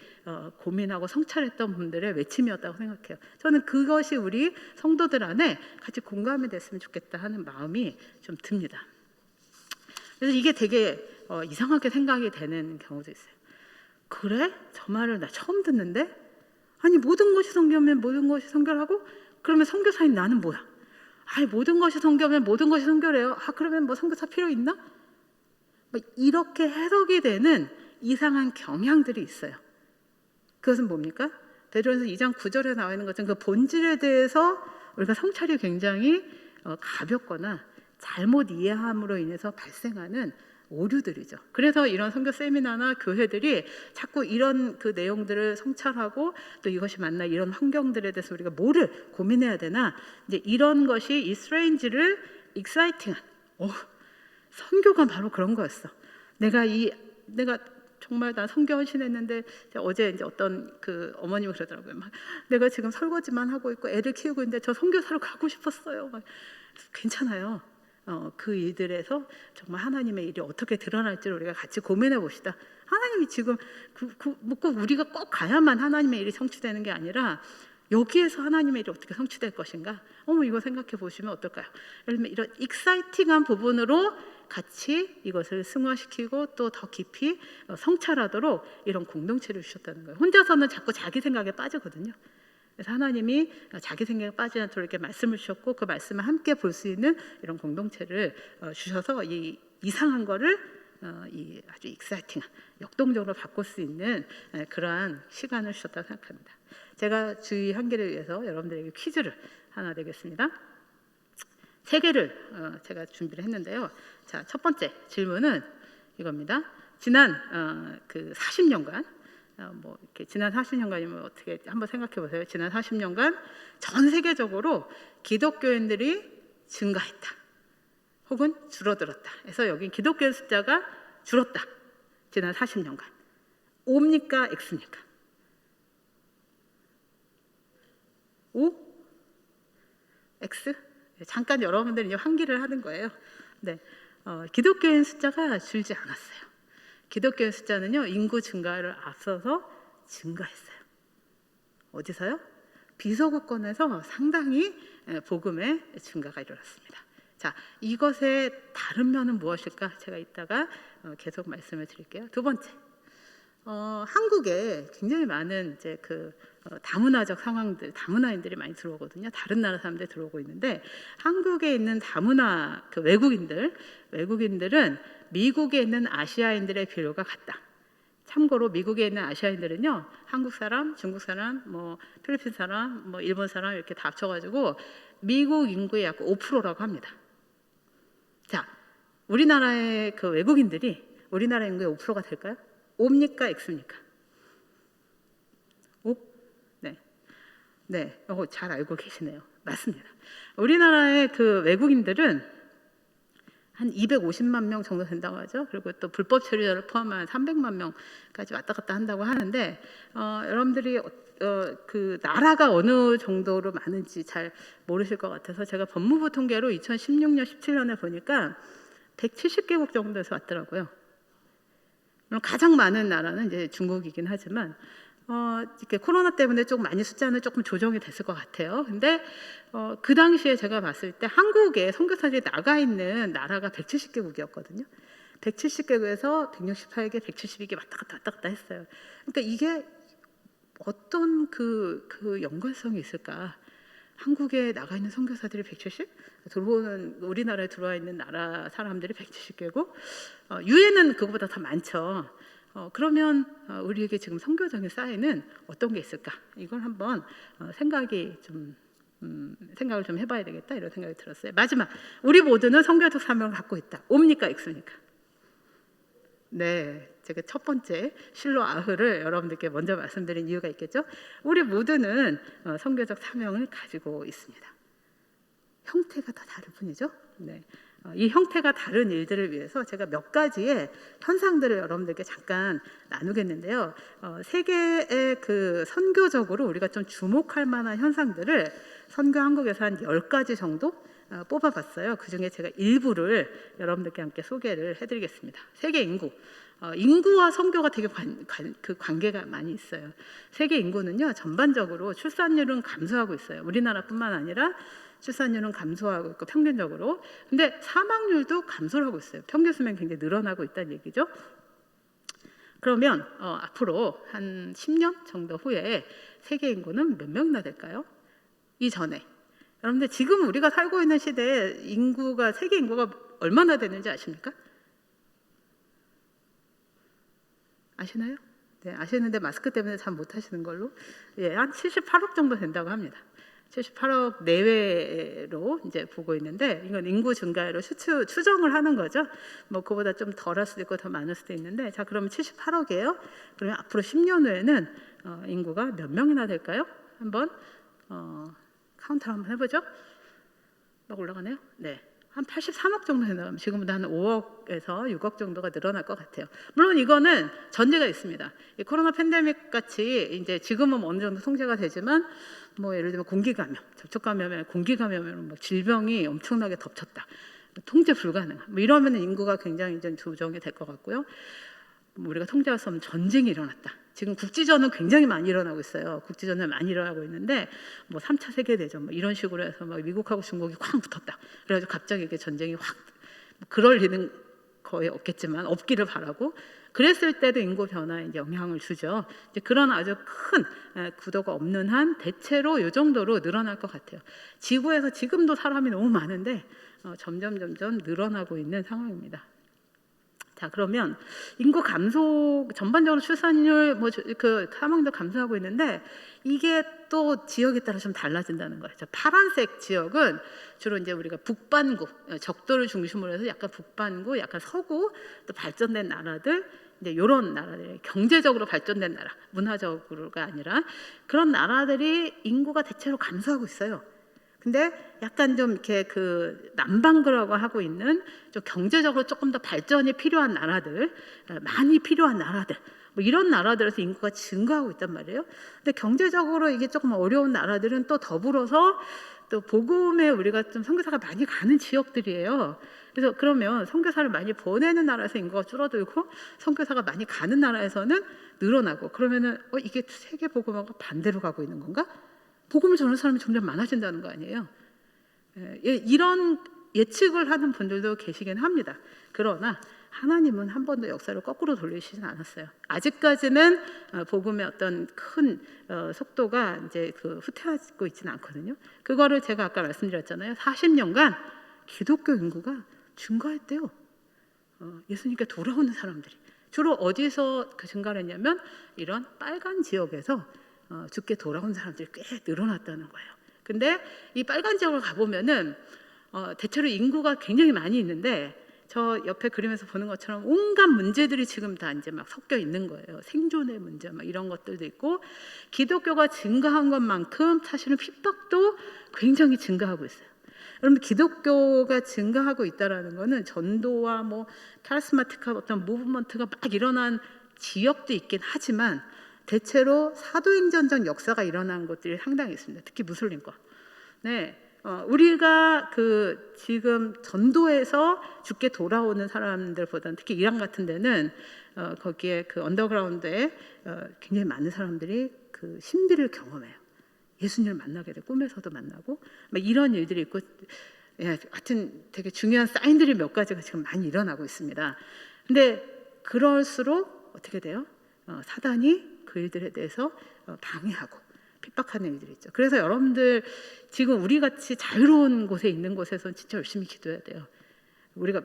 Speaker 1: 고민하고 성찰했던 분들의 외침이었다고 생각해요. 저는 그것이 우리 성도들 안에 같이 공감이 됐으면 좋겠다 하는 마음이 좀 듭니다. 그래서 이게 되게 이상하게 생각이 되는 경우도 있어요. 그래? 저 말을 나 처음 듣는데? 아니 모든 것이 선교면 모든 것이 선교라고? 그러면 선교사인 나는 뭐야? 모든 것이 선교면 모든 것이 선교래요. 그러면 뭐 선교사 필요 있나? 이렇게 해석이 되는 이상한 경향들이 있어요. 그것은 뭡니까? 베드로전서 2장 9절에 나와 있는 것처럼 그 본질에 대해서 우리가 성찰이 굉장히 가볍거나 잘못 이해함으로 인해서 발생하는 오류들이죠. 그래서 이런 선교 세미나나 교회들이 자꾸 이런 그 내용들을 성찰하고 또 이것이 맞나 이런 환경들에 대해서 우리가 뭐를 고민해야 되나 이제 이런 것이 이 스트레인지를 익사이팅한 선교가 바로 그런 거였어. 내가 정말 나 선교 헌신했는데 어제 이제 어떤 그 어머님이 그러더라고요. 막 내가 지금 설거지만 하고 있고 애를 키우고 있는데 저 선교사로 가고 싶었어요. 괜찮아요. 그 일들에서 정말 하나님의 일이 어떻게 드러날지를 우리가 같이 고민해 봅시다. 하나님이 지금 꼭 우리가 꼭 가야만 하나님의 일이 성취되는 게 아니라 여기에서 하나님의 일이 어떻게 성취될 것인가? 이거 생각해 보시면 어떨까요? 예를 들면 이런 익사이팅한 부분으로 같이 이것을 승화시키고 또 더 깊이 성찰하도록 이런 공동체를 주셨다는 거예요. 혼자서는 자꾸 자기 생각에 빠지거든요. 그래서 하나님이 자기 생각에 빠지지 않도록 이렇게 말씀을 주셨고 그 말씀을 함께 볼 수 있는 이런 공동체를 주셔서 이 이상한 거를 아주 익사이팅한 역동적으로 바꿀 수 있는 그러한 시간을 주셨다고 생각합니다. 제가 주의 한계를 위해서 여러분들에게 퀴즈를 하나 내겠습니다. 3개를 제가 준비를 했는데요. 자, 첫 번째 질문은 이겁니다. 지난 그 40년간 이렇게 지난 40년간이면 어떻게 한번 생각해 보세요. 지난 40년간 전 세계적으로 기독교인들이 증가했다. 혹은 줄어들었다. 그래서 여기 기독교인 숫자가 줄었다. 지난 40년간. O입니까? X입니까? O? X? 잠깐 여러분들이 환기를 하는 거예요. 네, 기독교인 숫자가 줄지 않았어요. 기독교인 숫자는요 인구 증가를 앞서서 증가했어요. 어디서요? 비서구권에서 상당히 복음의 증가가 일어났습니다. 자, 이것의 다른 면은 무엇일까? 제가 이따가 계속 말씀을 드릴게요. 두 번째, 한국에 굉장히 많은 이제 다문화적 상황들, 다문화인들이 많이 들어오거든요. 다른 나라 사람들 들어오고 있는데 한국에 있는 다문화 외국인들은 미국에 있는 아시아인들의 비율과 같다. 참고로 미국에 있는 아시아인들은요, 한국 사람, 중국 사람, 뭐 필리핀 사람, 뭐 일본 사람 이렇게 다 합쳐가지고 미국 인구의 약 5%라고 합니다. 자, 우리나라의 그 외국인들이 우리나라 인구의 5%가 될까요? O입니까? X입니까? O? 네. 네, 잘 알고 계시네요. 맞습니다. 우리나라의 그 외국인들은 한 250만 명 정도 된다고 하죠. 그리고 또 불법 체류자를 포함한 300만 명까지 왔다 갔다 한다고 하는데 여러분들이 그 나라가 어느 정도로 많은지 잘 모르실 것 같아서 제가 법무부 통계로 2016년, 17년에 보니까 170개국 정도에서 왔더라고요. 가장 많은 나라는 이제 중국이긴 하지만 이렇게 코로나 때문에 조금 많이 숫자는 조금 조정이 됐을 것 같아요. 근데 그 당시에 제가 봤을 때 한국에 선교사들이 나가 있는 나라가 170개국이었거든요. 170개국에서 168개, 172개 왔다 갔다 했어요. 그러니까 이게 어떤 그 연관성이 있을까? 한국에 나가 있는 선교사들이 170, 우리나라에 들어와 있는 나라 사람들이 170개국, 유해는 그거보다 더 많죠. 그러면 우리에게 지금 선교적인 사인은 어떤 게 있을까? 이걸 한번 생각을 좀 해봐야 되겠다 이런 생각이 들었어요. 마지막, 우리 모두는 선교적 사명을 갖고 있다. O입니까? X입니까? 네, 제가 첫 번째 실로 아흐를 여러분들께 먼저 말씀드린 이유가 있겠죠. 우리 모두는 선교적 사명을 가지고 있습니다. 형태가 다 다를 뿐이죠. 네. 이 형태가 다른 일들을 위해서 제가 몇 가지의 현상들을 여러분들께 잠깐 나누겠는데요. 세계의 그 선교적으로 우리가 좀 주목할 만한 현상들을 선교 한국에서 한 10가지 정도 뽑아봤어요. 그 중에 제가 일부를 여러분들께 함께 소개를 해드리겠습니다. 세계 인구. 인구와 선교가 되게 그 관계가 많이 있어요. 세계 인구는요, 전반적으로 출산율은 감소하고 있어요. 우리나라뿐만 아니라 출산율은 감소하고 있고 평균적으로. 근데 사망률도 감소를 하고 있어요. 평균 수명이 굉장히 늘어나고 있다는 얘기죠. 그러면 앞으로 한 10년 정도 후에 세계 인구는 몇 명이나 될까요? 이전에. 여러분들 지금 우리가 살고 있는 시대에 세계 인구가 얼마나 되는지 아십니까? 아시나요? 네, 아시는데 마스크 때문에 잘 못하시는 걸로. 예, 한 78억 정도 된다고 합니다. 78억 내외로 이제 보고 있는데, 이건 인구 증가로 추정을 하는 거죠. 뭐 그보다 좀 덜할 수도 있고 더 많을 수도 있는데, 자, 그러면 78억이에요. 그러면 앞으로 10년 후에는 인구가 몇 명이나 될까요? 한번 카운트를 한번 해보죠. 막 올라가네요. 네. 한 83억 정도 된다면 지금보다 한 5억에서 6억 정도가 늘어날 것 같아요. 물론 이거는 전제가 있습니다. 이 코로나 팬데믹 같이 이제 지금은 어느 정도 통제가 되지만, 뭐 예를 들면 공기감염, 접촉감염에 공기감염으로 뭐 질병이 엄청나게 덮쳤다, 통제 불가능. 뭐 이러면 인구가 굉장히 좀 조정이 될 것 같고요. 뭐 우리가 통제할 수 없는 전쟁이 일어났다. 지금 국지전은 굉장히 많이 일어나고 있어요. 국지전은 많이 일어나고 있는데, 뭐 3차 세계대전 뭐 이런 식으로 해서 막 미국하고 중국이 쾅 붙었다. 그래가지고 갑자기 이게 전쟁이 확, 그럴 일은 거의 없겠지만 없기를 바라고, 그랬을 때도 인구 변화에 영향을 주죠. 이제 그런 아주 큰 구도가 없는 한 대체로 이 정도로 늘어날 것 같아요. 지구에서 지금도 사람이 너무 많은데 점점 늘어나고 있는 상황입니다. 자, 그러면 인구 감소, 전반적으로 출산율, 그 사망도 감소하고 있는데, 이게 또 지역에 따라 좀 달라진다는 거예요. 자, 파란색 지역은 주로 이제 우리가 북반구, 적도를 중심으로 해서 약간 북반구, 약간 서구, 또 발전된 나라들, 이제 이런 나라들, 경제적으로 발전된 나라, 문화적으로가 아니라 그런 나라들이 인구가 대체로 감소하고 있어요. 근데 약간 좀 이렇게 그 남반구라고 하고 있는 좀 경제적으로 조금 더 발전이 필요한 나라들, 많이 필요한 나라들, 뭐 이런 나라들에서 인구가 증가하고 있단 말이에요. 근데 경제적으로 이게 조금 어려운 나라들은 또 더불어서 또 복음에 우리가 좀 선교사가 많이 가는 지역들이에요. 그래서 그러면 선교사를 많이 보내는 나라에서 인구가 줄어들고 선교사가 많이 가는 나라에서는 늘어나고, 그러면은 이게 세계 복음하고 반대로 가고 있는 건가? 복음을 전하는 사람이 점점 많아진다는 거 아니에요. 이런 예측을 하는 분들도 계시긴 합니다. 그러나 하나님은 한 번도 역사를 거꾸로 돌리시진 않았어요. 아직까지는 복음의 어떤 큰 속도가 이제 그 후퇴하고 있지는 않거든요. 그거를 제가 아까 말씀드렸잖아요. 40년간 기독교 인구가 증가했대요. 예수님께 돌아오는 사람들이 주로 어디서 그 증가를 했냐면 이런 빨간 지역에서 주께 돌아온 사람들이 꽤 늘어났다는 거예요. 근데 이 빨간 지역을 가보면은 대체로 인구가 굉장히 많이 있는데 저 옆에 그림에서 보는 것처럼 온갖 문제들이 지금 다 이제 막 섞여 있는 거예요. 생존의 문제 막 이런 것들도 있고 기독교가 증가한 것만큼 사실은 핍박도 굉장히 증가하고 있어요. 여러분 기독교가 증가하고 있다라는 거는 전도와 뭐 카리스마틱한 어떤 무브먼트가 막 일어난 지역도 있긴 하지만 대체로 사도행전적 역사가 일어난 것들이 상당히 있습니다. 특히 무슬림과. 네, 우리가 그 지금 전도에서 죽게 돌아오는 사람들보다는 특히 이란 같은 데는 거기에 그 언더그라운드에 굉장히 많은 사람들이 그 신비를 경험해요. 예수님을 만나게 돼 꿈에서도 만나고 막 이런 일들이 있고, 예, 하여튼 되게 중요한 사인들이 몇 가지가 지금 많이 일어나고 있습니다. 근데 그럴수록 어떻게 돼요? 사단이 그 일들에 대해서 방해하고 핍박하는 일들이 있죠. 그래서 여러분들 지금 우리 같이 자유로운 곳에 있는 곳에서는 진짜 열심히 기도해야 돼요. 우리가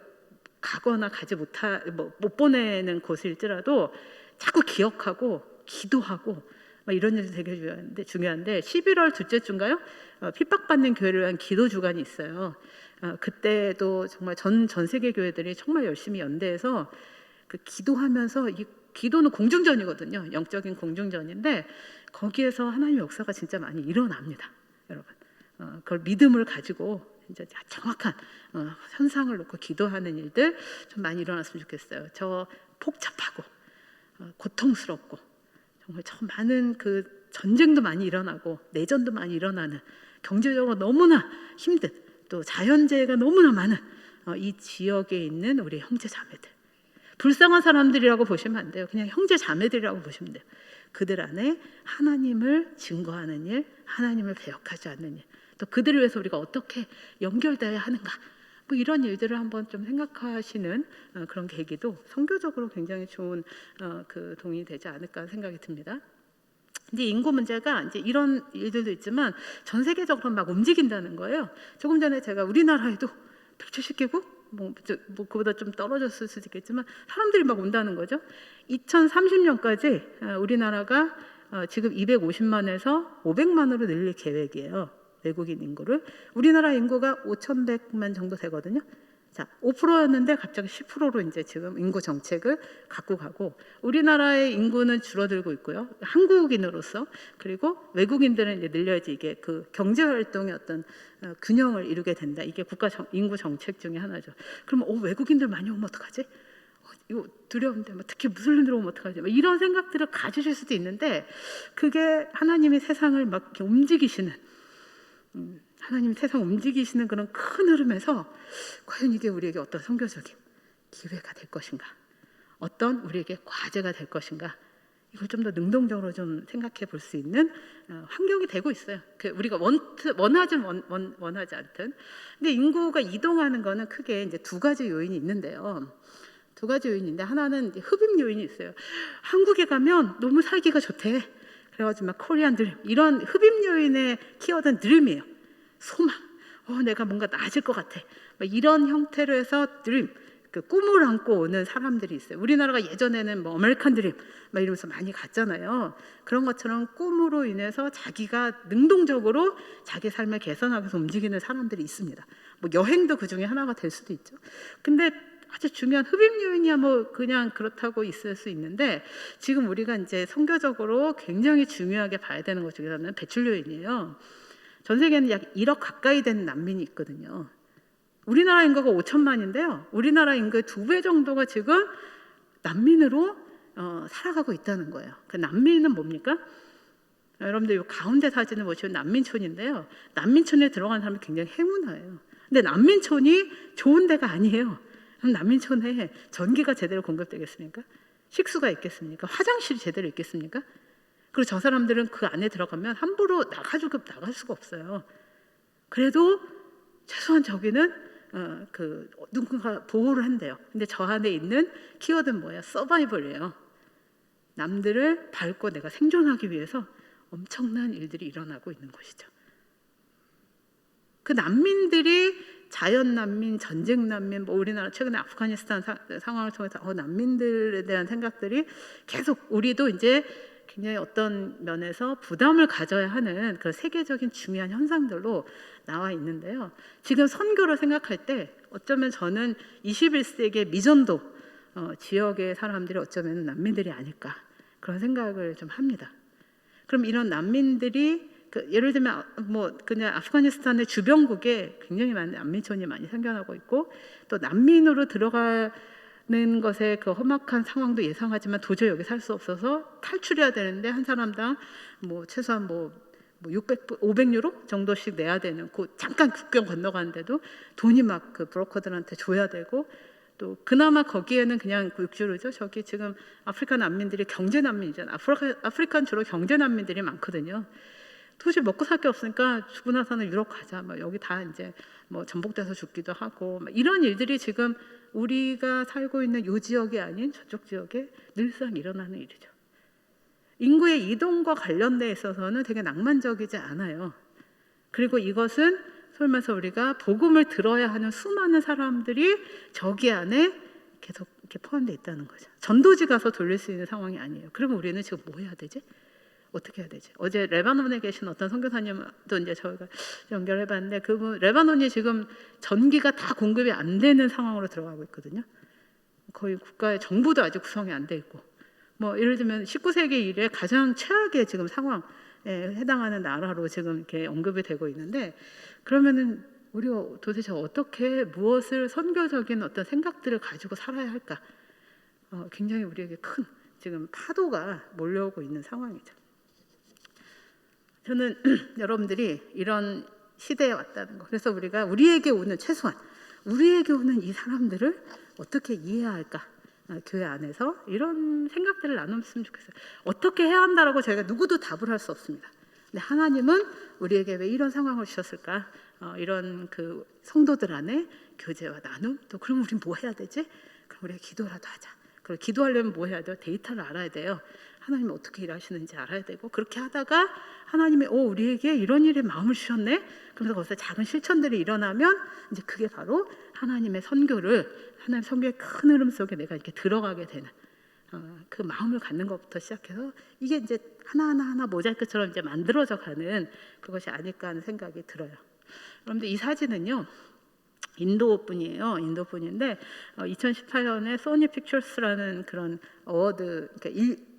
Speaker 1: 가거나 가지 못 보내는 곳일지라도 자꾸 기억하고 기도하고 막 이런 일이 되게 중요한데 11월 둘째 주인가요? 핍박받는 교회를 위한 기도 주간이 있어요. 그때도 정말 전 세계 교회들이 정말 열심히 연대해서 그 기도하면서 이 기도는 공중전이거든요. 영적인 공중전인데 거기에서 하나님의 역사가 진짜 많이 일어납니다, 여러분. 그걸 믿음을 가지고 이제 정확한 현상을 놓고 기도하는 일들 좀 많이 일어났으면 좋겠어요. 저 복잡하고 고통스럽고 정말 참 많은 그 전쟁도 많이 일어나고 내전도 많이 일어나는 경제적으로 너무나 힘든 또 자연재해가 너무나 많은 이 지역에 있는 우리 형제 자매들, 불쌍한 사람들이라고 보시면 안 돼요. 그냥 형제 자매들이라고 보시면 돼요. 그들 안에 하나님을 증거하는 일, 하나님을 배역하지 않는 일, 또 그들을 위해서 우리가 어떻게 연결되어야 하는가, 뭐 이런 일들을 한번 좀 생각하시는 그런 계기도 선교적으로 굉장히 좋은 그 동이 되지 않을까 생각이 듭니다. 근데 인구 문제가 이제 이런 일들도 있지만 전 세계적으로 막 움직인다는 거예요. 조금 전에 제가 우리나라에도 170개국 뭐 그보다 좀 떨어졌을 수도 있겠지만 사람들이 막 온다는 거죠. 2030년까지 우리나라가 지금 250만에서 500만으로 늘릴 계획이에요. 외국인 인구를. 우리나라 인구가 5,100만 정도 되거든요. 자, 5%였는데 갑자기 10%로 이제 지금 인구 정책을 갖고 가고 우리나라의 인구는 줄어들고 있고요. 한국인으로서. 그리고 외국인들은 이제 늘려야지 이게 그 경제 활동의 어떤 균형을 이루게 된다. 이게 국가 인구 정책 중에 하나죠. 그러면 외국인들 많이 오면 어떡하지? 이거 두려운데 특히 무슬림들 오면 어떡하지? 이런 생각들을 가지실 수도 있는데 그게 하나님이 세상을 막 이렇게 움직이시는 하나님 세상 움직이시는 그런 큰 흐름에서 과연 이게 우리에게 어떤 선교적인 기회가 될 것인가, 어떤 우리에게 과제가 될 것인가, 이걸 좀 더 능동적으로 좀 생각해 볼 수 있는 환경이 되고 있어요. 우리가 원하지 않든. 근데 인구가 이동하는 거는 크게 이제 두 가지 요인이 있는데요. 두 가지 요인인데 하나는 이제 흡입 요인이 있어요. 한국에 가면 너무 살기가 좋대. 그래가지고 막 코리안 드림 이런 흡입 요인의 키워드는 드림이에요. 소망. 내가 뭔가 나아질 것 같아. 이런 형태로 해서 드림, 그 꿈을 안고 오는 사람들이 있어요. 우리나라가 예전에는 뭐 아메리칸 드림 막 이러면서 많이 갔잖아요. 그런 것처럼 꿈으로 인해서 자기가 능동적으로 자기 삶을 개선하기 위해서 움직이는 사람들이 있습니다. 뭐 여행도 그 중에 하나가 될 수도 있죠. 근데 아주 중요한 흡입 요인이야 뭐 그냥 그렇다고 있을 수 있는데 지금 우리가 이제 선교적으로 굉장히 중요하게 봐야 되는 것 중에 하나는 배출 요인이에요. 전 세계에는 약 1억 가까이 되는 난민이 있거든요. 우리나라 인구가 5천만인데요. 우리나라 인구의 2배 정도가 지금 난민으로 살아가고 있다는 거예요. 그 난민은 뭡니까? 여러분들 이 가운데 사진을 보시면 난민촌인데요. 난민촌에 들어간 사람이 굉장히 행운아예요. 근데 난민촌이 좋은 데가 아니에요. 그럼 난민촌에 전기가 제대로 공급되겠습니까? 식수가 있겠습니까? 화장실이 제대로 있겠습니까? 그리고 저 사람들은 그 안에 들어가면 함부로 나갈 수가 없어요. 그래도 최소한 저기는 누군가 보호를 한대요. 근데 저 안에 있는 키워드는 뭐예요? 서바이벌이에요. 남들을 밟고 내가 생존하기 위해서 엄청난 일들이 일어나고 있는 것이죠. 그 난민들이 자연 난민, 전쟁 난민, 뭐 우리나라 최근에 아프가니스탄 상황을 통해서 난민들에 대한 생각들이 계속 우리도 이제 굉장히 어떤 면에서 부담을 가져야 하는 그런 세계적인 중요한 현상들로 나와 있는데요. 지금 선교를 생각할 때 어쩌면 저는 21세기의 미전도 지역의 사람들이 어쩌면 난민들이 아닐까 그런 생각을 좀 합니다. 그럼 이런 난민들이 예를 들면 뭐 그냥 아프가니스탄의 주변국에 굉장히 많은 난민촌이 많이 생겨나고 있고 또 난민으로 들어가는 것에 그 험악한 상황도 예상하지만 도저히 여기 살 수 없어서 탈출해야 되는데 한 사람당 뭐 최소한 뭐 500유로 정도씩 내야 되는 잠깐 국경 건너가는데도 돈이 막 그 브로커들한테 줘야 되고 또 그나마 거기에는 그냥 6유로죠. 저기 지금 아프리카 난민들이 경제 난민이잖아요. 아프리카는 주로 경제 난민들이 많거든요. 도저히 먹고 살 게 없으니까 죽고 나서는 유럽 가자. 뭐 여기 다 이제 뭐 전복돼서 죽기도 하고 이런 일들이 지금 우리가 살고 있는 이 지역이 아닌 저쪽 지역에 늘상 일어나는 일이죠. 인구의 이동과 관련돼 있어서는 되게 낭만적이지 않아요. 그리고 이것은 소위 말해서 우리가 복음을 들어야 하는 수많은 사람들이 저기 안에 계속 이렇게 포함되어 있다는 거죠. 전도지 가서 돌릴 수 있는 상황이 아니에요. 그러면 우리는 지금 뭐 해야 되지? 어떻게 해야 되지? 어제 레바논에 계신 어떤 선교사님도 이제 저희가 연결해봤는데 그분 레바논이 지금 전기가 다 공급이 안 되는 상황으로 들어가고 있거든요. 거의 국가의 정부도 아직 구성이 안 돼 있고, 뭐 예를 들면 19세기 이래 가장 최악의 지금 상황에 해당하는 나라로 지금 이렇게 언급이 되고 있는데 그러면은 우리가 도대체 어떻게 무엇을 선교적인 어떤 생각들을 가지고 살아야 할까? 굉장히 우리에게 큰 지금 파도가 몰려오고 있는 상황이죠. 저는 여러분들이 이런 시대에 왔다는 거. 그래서 우리가 우리에게 오는 최소한 우리에게 오는 이 사람들을 어떻게 이해해야 할까? 교회 안에서 이런 생각들을 나눴으면 좋겠어요. 어떻게 해야 한다라고 저희가 누구도 답을 할 수 없습니다. 근데 하나님은 우리에게 왜 이런 상황을 주셨을까? 이런 그 성도들 안에 교제와 나눔. 또 그럼 우리 뭐 해야 되지? 그럼 우리가 기도라도 하자. 그리고 기도하려면 뭐 해야 돼요? 데이터를 알아야 돼요. 하나님이 어떻게 일하시는지 알아야 되고 그렇게 하다가 하나님이 우리에게 이런 일에 마음을 주셨네. 그래서 거기서 작은 실천들이 일어나면 이제 그게 바로 하나님의 선교를 하나님 선교의 큰 흐름 속에 내가 이렇게 들어가게 되는 그 마음을 갖는 것부터 시작해서 이게 이제 하나하나 모자이크처럼 이제 만들어져 가는 그것이 아닐까 하는 생각이 들어요. 그런데 이 사진은요. 인도 분이에요. 인도 분인데 2018년에 소니 픽처스라는 그런 어워드 그러니까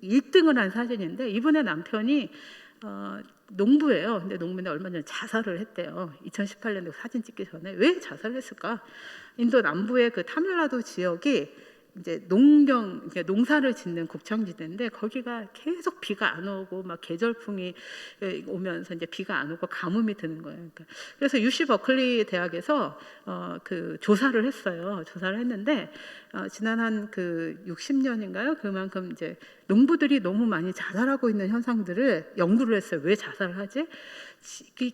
Speaker 1: 1등을 한 사진인데 이분의 남편이 농부예요. 근데 농부인데 얼마 전에 자살을 했대요. 2018년에 사진 찍기 전에 왜 자살을 했을까? 인도 남부의 그 타밀나두 지역이 이제 농사를 짓는 곡창지대인데 거기가 계속 비가 안 오고 막 계절풍이 오면서 이제 비가 안 오고 가뭄이 드는 거예요. 그러니까 그래서 UC 버클리 대학에서 그 조사를 했어요. 조사를 했는데 지난 한 그 60년인가요? 그만큼 이제 농부들이 너무 많이 자살하고 있는 현상들을 연구를 했어요. 왜 자살을 하지?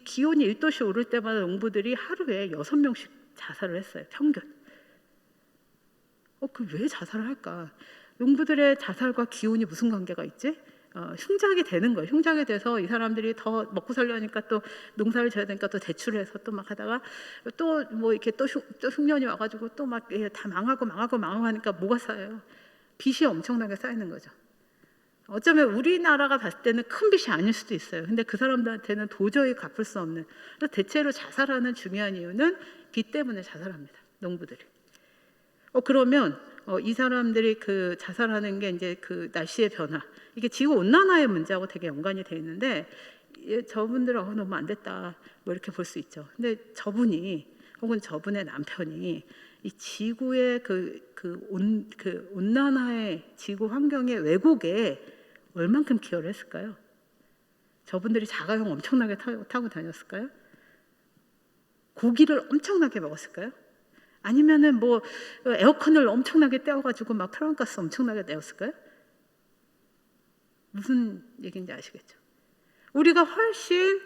Speaker 1: 기온이 1도씩 오를 때마다 농부들이 하루에 6명씩 자살을 했어요. 평균. 그 왜 자살을 할까? 농부들의 자살과 기온이 무슨 관계가 있지? 흉작이 되는 거예요. 흉작이 돼서 이 사람들이 더 먹고 살려니까 또 농사를 져야 되니까 또 대출을 해서 또 막 하다가 또 뭐 이렇게 또 흉년이 와가지고 또 막 다 망하고 하니까 뭐가 쌓여요? 빚이 엄청나게 쌓이는 거죠. 어쩌면 우리나라가 봤을 때는 큰 빚이 아닐 수도 있어요. 근데 그 사람들한테는 도저히 갚을 수 없는. 그래서 대체로 자살하는 중요한 이유는 빚 때문에 자살합니다. 농부들이. 그러면 이 사람들이 그 자살하는 게 이제 그 날씨의 변화, 이게 지구 온난화의 문제하고 되게 연관이 돼 있는데 저분들은 너무 안 됐다 뭐 이렇게 볼 수 있죠. 근데 저분이 혹은 저분의 남편이 이 지구의 그 온난화의 지구 환경의 왜곡에 얼만큼 기여를 했을까요? 저분들이 자가용 엄청나게 타고 다녔을까요? 고기를 엄청나게 먹었을까요? 아니면은 뭐 에어컨을 엄청나게 떼어가지고 막 프랑가스 엄청나게 내었을까요? 무슨 얘기인지 아시겠죠? 우리가 훨씬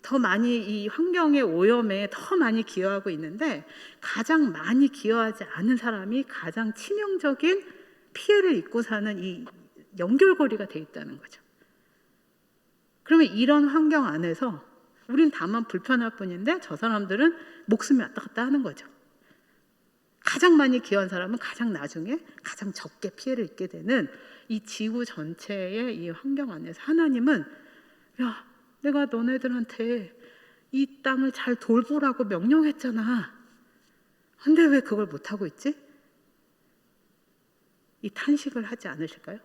Speaker 1: 더 많이 이 환경의 오염에 더 많이 기여하고 있는데 가장 많이 기여하지 않은 사람이 가장 치명적인 피해를 입고 사는 이 연결고리가 돼 있다는 거죠. 그러면 이런 환경 안에서 우린 다만 불편할 뿐인데 저 사람들은 목숨이 왔다 갔다 하는 거죠. 가장 많이 기여한 사람은 가장 나중에 가장 적게 피해를 입게 되는 이 지구 전체의 이 환경 안에서 하나님은 야, 내가 너네들한테 이 땅을 잘 돌보라고 명령했잖아. 근데 왜 그걸 못하고 있지? 이 탄식을 하지 않으실까요?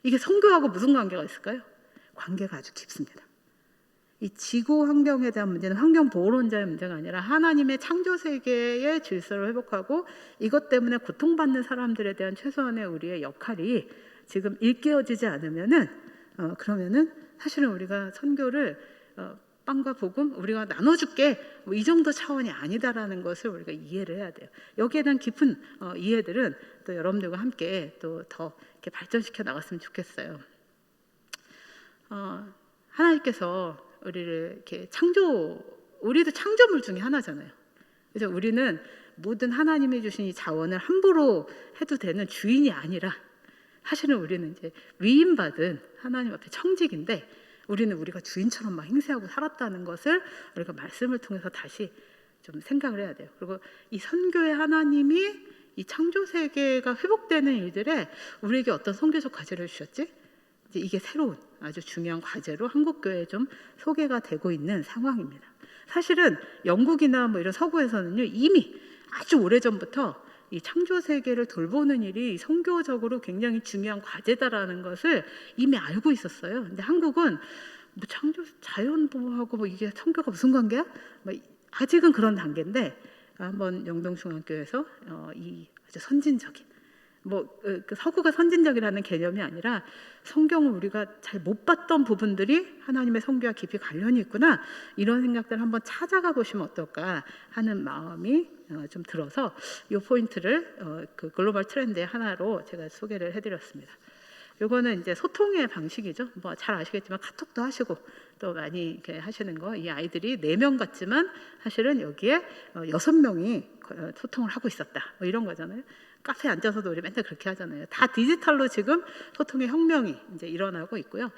Speaker 1: 이게 선교하고 무슨 관계가 있을까요? 관계가 아주 깊습니다. 이 지구 환경에 대한 문제는 환경 보호론자의 문제가 아니라 하나님의 창조 세계의 질서를 회복하고 이것 때문에 고통받는 사람들에 대한 최소한의 우리의 역할이 지금 일깨워지지 않으면은 그러면은 사실은 우리가 선교를 빵과 복음 우리가 나눠줄게 뭐 이 정도 차원이 아니다라는 것을 우리가 이해를 해야 돼요. 여기에 대한 깊은 이해들은 또 여러분들과 함께 또 더 이렇게 발전시켜 나갔으면 좋겠어요. 하나님께서 우리를 이렇게 우리도 창조물 중에 하나잖아요. 그래서 우리는 모든 하나님이 주신 이 자원을 함부로 해도 되는 주인이 아니라 사실은 우리는 이제 위임받은 하나님 앞에 청직인데 우리는 우리가 주인처럼 막 행세하고 살았다는 것을 우리가 말씀을 통해서 다시 좀 생각을 해야 돼요. 그리고 이 선교의 하나님이 이 창조 세계가 회복되는 일들에 우리에게 어떤 선교적 과제를 주셨지? 이제 이게 새로운 아주 중요한 과제로 한국 교회에 좀 소개가 되고 있는 상황입니다. 사실은 영국이나 뭐 이런 서구에서는요 이미 아주 오래 전부터 이 창조 세계를 돌보는 일이 선교적으로 굉장히 중요한 과제다라는 것을 이미 알고 있었어요. 근데 한국은 뭐 창조 자연 보호하고 뭐 이게 선교가 무슨 관계야? 뭐 아직은 그런 단계인데 한번 영동중앙교회에서 이 아주 선진적인 그 서구가 선진적이라는 개념이 아니라 성경을 우리가 잘 못 봤던 부분들이 하나님의 선교와 깊이 관련이 있구나 이런 생각들을 한번 찾아가 보시면 어떨까 하는 마음이 좀 들어서 이 포인트를 그 글로벌 트렌드의 하나로 제가 소개를 해드렸습니다. 요거는 이제 소통의 방식이죠. 뭐 잘 아시겠지만 카톡도 하시고 또 많이 이렇게 하시는 거. 이 아이들이 4명 같지만 사실은 여기에 6명이 소통을 하고 있었다. 뭐 이런 거잖아요. 카페에 앉아서도 우리 맨날 그렇게 하잖아요. 다 디지털로 지금 소통의 혁명이 이제 일어나고 있고요.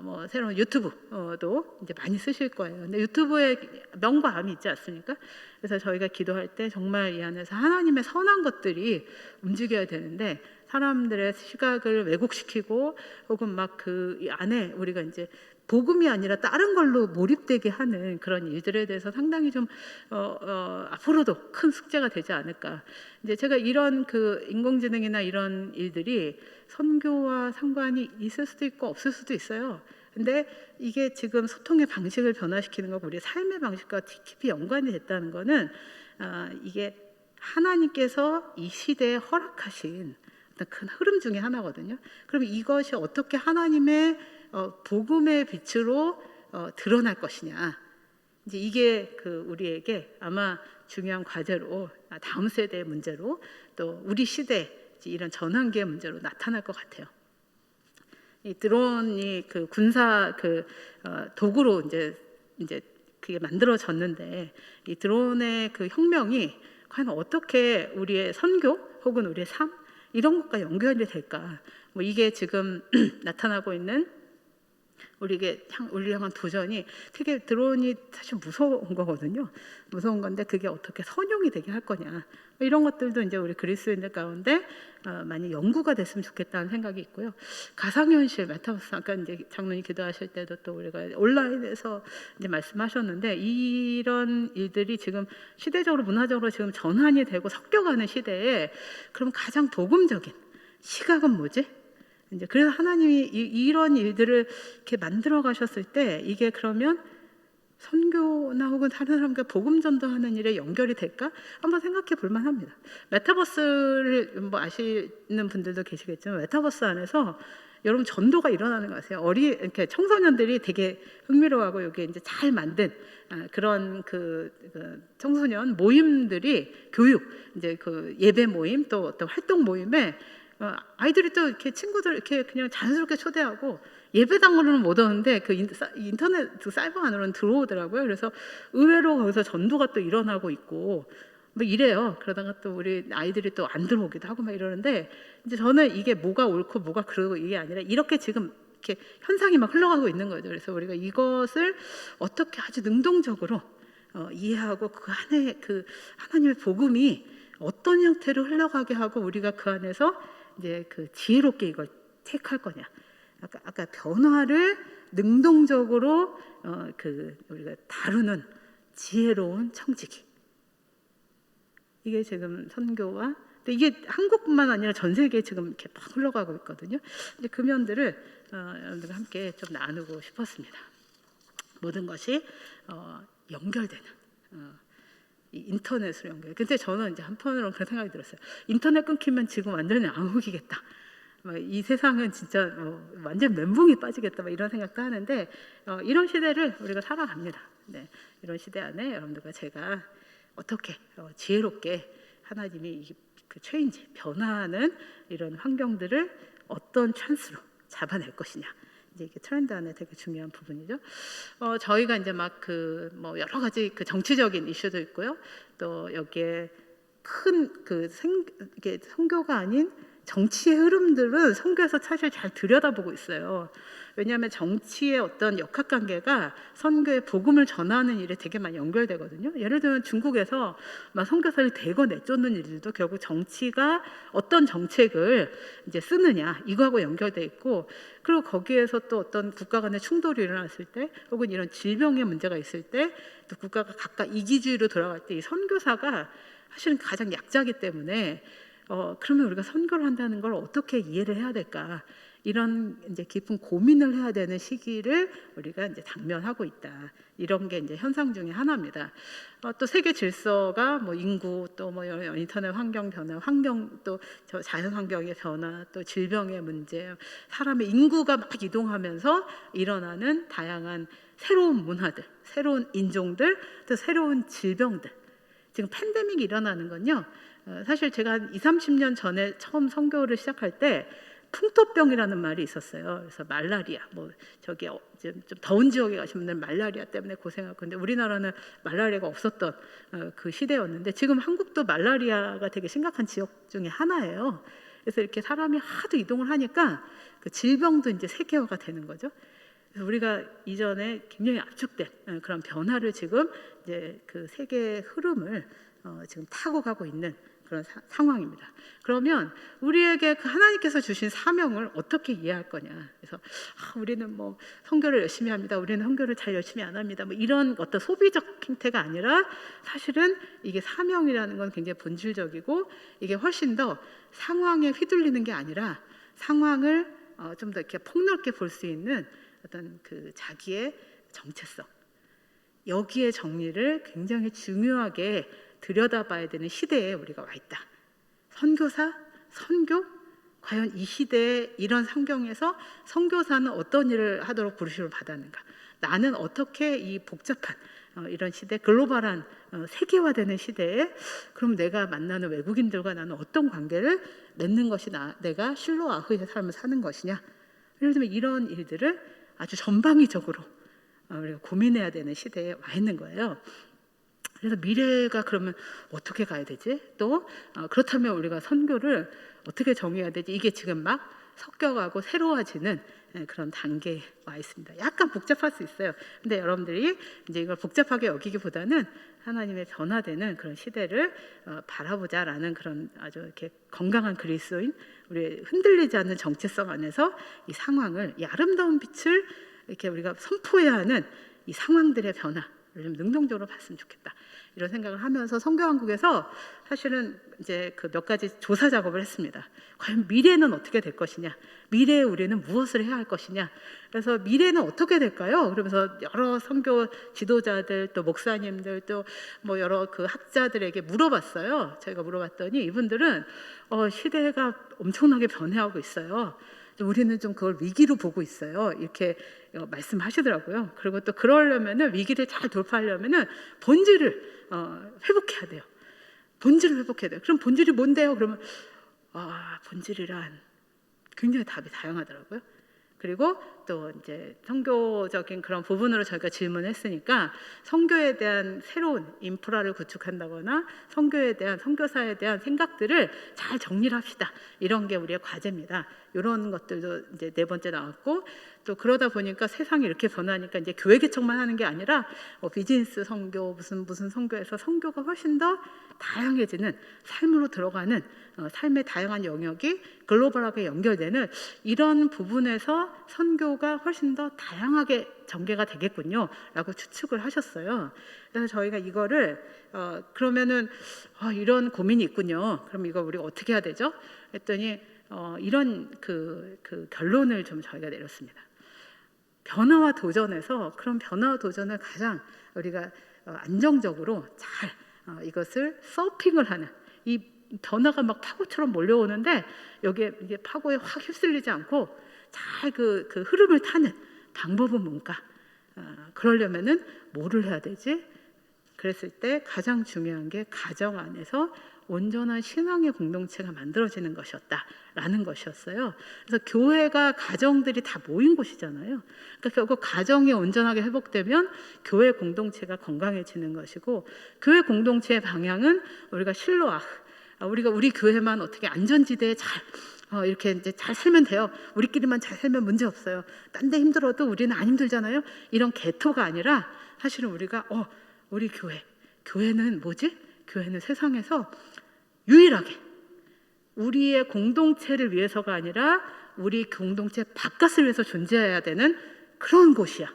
Speaker 1: 뭐 새로운 유튜브도 이제 많이 쓰실 거예요. 근데 유튜브에 명과 암이 있지 않습니까? 그래서 저희가 기도할 때 정말 이 안에서 하나님의 선한 것들이 움직여야 되는데 사람들의 시각을 왜곡시키고 혹은 막 그 안에 우리가 이제 복음이 아니라 다른 걸로 몰입되게 하는 그런 일들에 대해서 상당히 좀 앞으로도 큰 숙제가 되지 않을까. 이제 제가 이런 그 인공지능이나 이런 일들이 선교와 상관이 있을 수도 있고 없을 수도 있어요. 근데 이게 지금 소통의 방식을 변화시키는 거고 우리 삶의 방식과 깊이 연관이 됐다는 거는 이게 하나님께서 이 시대에 허락하신 어떤 큰 흐름 중에 하나거든요. 그럼 이것이 어떻게 하나님의 복음의 빛으로 드러날 것이냐. 이제 이게 그 우리에게 아마 중요한 과제로 다음 세대의 문제로 또 우리 시대 이런 전환기의 문제로 나타날 것 같아요. 이 드론이 그 군사 도구로 이제 그게 만들어졌는데 이 드론의 그 혁명이 과연 어떻게 우리의 선교 혹은 우리의 삶 이런 것과 연결이 될까? 뭐 이게 지금 나타나고 있는 우리를 향한 도전이 되게 드론이 사실 무서운 거거든요. 무서운 건데 그게 어떻게 선용이 되게 할 거냐. 이런 것들도 이제 우리 그리스도인들 가운데 많이 연구가 됐으면 좋겠다는 생각이 있고요. 가상현실, 메타버스 아까 이제 장로님 기도하실 때도 또 우리가 온라인에서 이제 말씀하셨는데 이런 일들이 지금 시대적으로 문화적으로 지금 전환이 되고 섞여가는 시대에 그럼 가장 복음적인 시각은 뭐지? 이제 그래서 하나님이 이런 일들을 이렇게 만들어 가셨을 때 이게 그러면 선교나 혹은 다른 사람과 복음 전도하는 일에 연결이 될까? 한번 생각해 볼 만합니다. 메타버스를 뭐 아시는 분들도 계시겠지만 메타버스 안에서 여러분 전도가 일어나는 거 아세요? 이렇게 청소년들이 되게 흥미로워하고 여기 이제 잘 만든 그런 그 청소년 모임들이 교육, 이제 그 예배 모임 또 어떤 활동 모임에 아이들이 또 이렇게 친구들 이렇게 그냥 자연스럽게 초대하고 예배당으로는 못 오는데 그 인터넷 그 사이버 안으로는 들어오더라고요. 그래서 의외로 거기서 전도가 또 일어나고 있고 뭐 이래요. 그러다가 또 우리 아이들이 또 안 들어오기도 하고 막 이러는데 이제 저는 이게 뭐가 옳고 뭐가 그러고 이게 아니라 이렇게 지금 이렇게 현상이 막 흘러가고 있는 거죠. 그래서 우리가 이것을 어떻게 아주 능동적으로 이해하고 그 안에 그 하나님의 복음이 어떤 형태로 흘러가게 하고 우리가 그 안에서 이제 그 지혜롭게 이걸 택할 거냐. 아까 변화를 능동적으로 그 우리가 다루는 지혜로운 청지기. 이게 지금 선교와 근데 이게 한국뿐만 아니라 전 세계에 지금 이렇게 막 흘러가고 있거든요. 이제 그 면들을 여러분들과 함께 좀 나누고 싶었습니다. 모든 것이 연결되는 이 인터넷으로 연결. 근데 저는 이제 한편으로는 그런 생각이 들었어요. 인터넷 끊기면 지금 완전히 암흑이겠다. 이 세상은 진짜 완전 멘붕이 빠지겠다. 이런 생각도 하는데 이런 시대를 우리가 살아갑니다. 네, 이런 시대 안에 여러분들과 제가 어떻게 지혜롭게 하나님이 그 체인지 변화하는 이런 환경들을 어떤 찬스로 잡아낼 것이냐. 이제 이게 트렌드 안에 되게 중요한 부분이죠. 저희가 이제 막 그 뭐 여러 가지 그 정치적인 이슈도 있고요. 또 여기에 큰 그 이게 선교가 아닌 정치의 흐름들은 선교에서 사실 잘 들여다보고 있어요. 왜냐하면 정치의 어떤 역학관계가 선교의 복음을 전하는 일에 되게 많이 연결되거든요. 예를 들면 중국에서 막 선교사를 대거 내쫓는 일들도 결국 정치가 어떤 정책을 이제 쓰느냐 이거하고 연결돼 있고, 그리고 거기에서 또 어떤 국가 간의 충돌이 일어났을 때 혹은 이런 질병의 문제가 있을 때 또 국가가 각각 이기주의로 돌아갈 때 이 선교사가 사실은 가장 약자이기 때문에 그러면 우리가 선교를 한다는 걸 어떻게 이해를 해야 될까? 이런 이제 깊은 고민을 해야 되는 시기를 우리가 이제 당면하고 있다. 이런 게 이제 현상 중에 하나입니다. 또 세계 질서가 뭐 인구 또 뭐 인터넷 환경 변화, 환경 또 자연 환경의 변화, 또 질병의 문제, 사람의 인구가 막 이동하면서 일어나는 다양한 새로운 문화들, 새로운 인종들, 또 새로운 질병들. 지금 팬데믹이 일어나는 건요. 사실 제가 한 20-30년 전에 처음 선교를 시작할 때 풍토병이라는 말이 있었어요. 그래서 말라리아, 뭐 저기 좀 더운 지역에 가신 분들 말라리아 때문에 고생하고, 근데 우리나라는 말라리아가 없었던 그 시대였는데 지금 한국도 말라리아가 되게 심각한 지역 중에 하나예요. 그래서 이렇게 사람이 하도 이동을 하니까 그 질병도 이제 세계화가 되는 거죠. 그래서 우리가 이전에 굉장히 압축된 그런 변화를 지금 이제 그 세계의 흐름을 지금 타고 가고 있는 그런 상황입니다. 그러면 우리에게 그 하나님께서 주신 사명을 어떻게 이해할 거냐. 그래서 우리는 뭐 선교를 열심히 합니다. 우리는 선교를 잘 열심히 안 합니다. 뭐 이런 어떤 소비적 행태가 아니라 사실은 이게 사명이라는 건 굉장히 본질적이고 이게 훨씬 더 상황에 휘둘리는 게 아니라 상황을 좀 더 이렇게 폭넓게 볼 수 있는 어떤 그 자기의 정체성, 여기에 정리를 굉장히 중요하게 들여다봐야 되는 시대에 우리가 와 있다. 선교사, 선교, 과연 이 시대에 이런 환경에서 선교사는 어떤 일을 하도록 부르심을 받았는가? 나는 어떻게 이 복잡한 이런 시대, 글로벌한 세계화되는 시대에 그럼 내가 만나는 외국인들과 나는 어떤 관계를 맺는 것이 내가 실로아흐의 삶을 사는 것이냐? 예를 들면 이런 일들을 아주 전방위적으로 우리가 고민해야 되는 시대에 와 있는 거예요. 그래서 미래가 그러면 어떻게 가야 되지? 또 그렇다면 우리가 선교를 어떻게 정해야 되지? 이게 지금 막 섞여가고 새로워지는 그런 단계에 와 있습니다. 약간 복잡할 수 있어요. 근데 여러분들이 이제 이걸 복잡하게 여기기보다는 하나님의 변화되는 그런 시대를 바라보자라는 그런 아주 이렇게 건강한 그리스도인, 우리 흔들리지 않는 정체성 안에서 이 상황을, 이 아름다운 빛을 이렇게 우리가 선포해야 하는 이 상황들의 변화. 좀 능동적으로 봤으면 좋겠다, 이런 생각을 하면서 선교왕국에서 사실은 이제 그 몇 가지 조사 작업을 했습니다. 과연 미래는 어떻게 될 것이냐, 미래에 우리는 무엇을 해야 할 것이냐, 그래서 미래는 어떻게 될까요? 그러면서 여러 선교 지도자들, 또 목사님들, 또 뭐 여러 그 학자들에게 물어봤어요. 저희가 물어봤더니 이분들은 시대가 엄청나게 변해가고 있어요. 우리는 좀 그걸 위기로 보고 있어요. 이렇게 말씀하시더라고요. 그리고 또 그러려면은, 위기를 잘 돌파하려면은 본질을 회복해야 돼요. 본질을 회복해야 돼요. 그럼 본질이 뭔데요? 그러면 본질이란 굉장히 답이 다양하더라고요. 그리고 또 이제 선교적인 그런 부분으로 저희가 질문했으니까 선교에 대한 새로운 인프라를 구축한다거나 선교에 대한 선교사에 대한 생각들을 잘 정리를 합시다. 이런 게 우리의 과제입니다. 이런 것들도 이제 4번째 나왔고, 또 그러다 보니까 세상이 이렇게 변하니까 이제 교회 개척만 하는 게 아니라 비즈니스 선교 무슨 선교에서 선교가 훨씬 더 다양해지는 삶으로 들어가는 삶의 다양한 영역이 글로벌하게 연결되는 이런 부분에서 선교가 훨씬 더 다양하게 전개가 되겠군요 라고 추측을 하셨어요. 그래서 저희가 이거를 그러면은 이런 고민이 있군요. 그럼 이거 우리가 어떻게 해야 되죠? 했더니 이런 그 결론을 좀 저희가 내렸습니다. 변화와 도전에서 그런 변화와 도전을 가장 우리가 안정적으로 잘 이것을 서핑을 하는, 이 변화가 막 파고처럼 몰려오는데 여기에 이게 파고에 확 휩쓸리지 않고 잘 그 흐름을 타는 방법은 뭔가? 그러려면은 뭐를 해야 되지? 그랬을 때 가장 중요한 게 가정 안에서 온전한 신앙의 공동체가 만들어지는 것이었다라는 것이었어요. 그래서 교회가 가정들이 다 모인 곳이잖아요. 그러니까 결국 가정이 온전하게 회복되면 교회 공동체가 건강해지는 것이고, 교회 공동체의 방향은 우리가 실로아, 우리가 우리 교회만 어떻게 안전지대에 잘 이렇게 이제 잘 살면 돼요. 우리끼리만 잘 살면 문제 없어요. 딴 데 힘들어도 우리는 안 힘들잖아요. 이런 개토가 아니라 사실은 우리가 우리 교회는 뭐지? 교회는 세상에서 유일하게 우리의 공동체를 위해서가 아니라 우리 공동체 바깥을 위해서 존재해야 되는 그런 곳이야.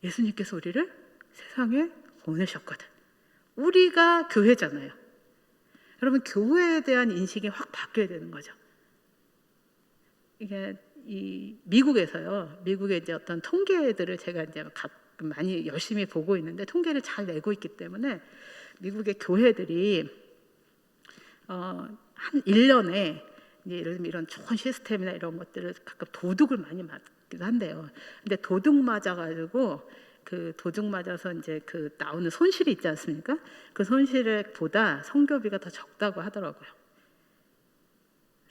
Speaker 1: 예수님께서 우리를 세상에 보내셨거든. 우리가 교회잖아요. 여러분, 교회에 대한 인식이 확 바뀌어야 되는 거죠. 이게 이 미국에서요. 미국의 이제 어떤 통계들을 제가 이제 많이 열심히 보고 있는데, 통계를 잘 내고 있기 때문에 미국의 교회들이 한 1년에 예를 들면 이런 좋은 시스템이나 이런 것들을 가끔 도둑을 많이 맞기도 한대요. 근데 도둑 맞아가지고 그 도둑 맞아서 이제 그 나오는 손실이 있지 않습니까? 그 손실보다 선교비가 더 적다고 하더라고요.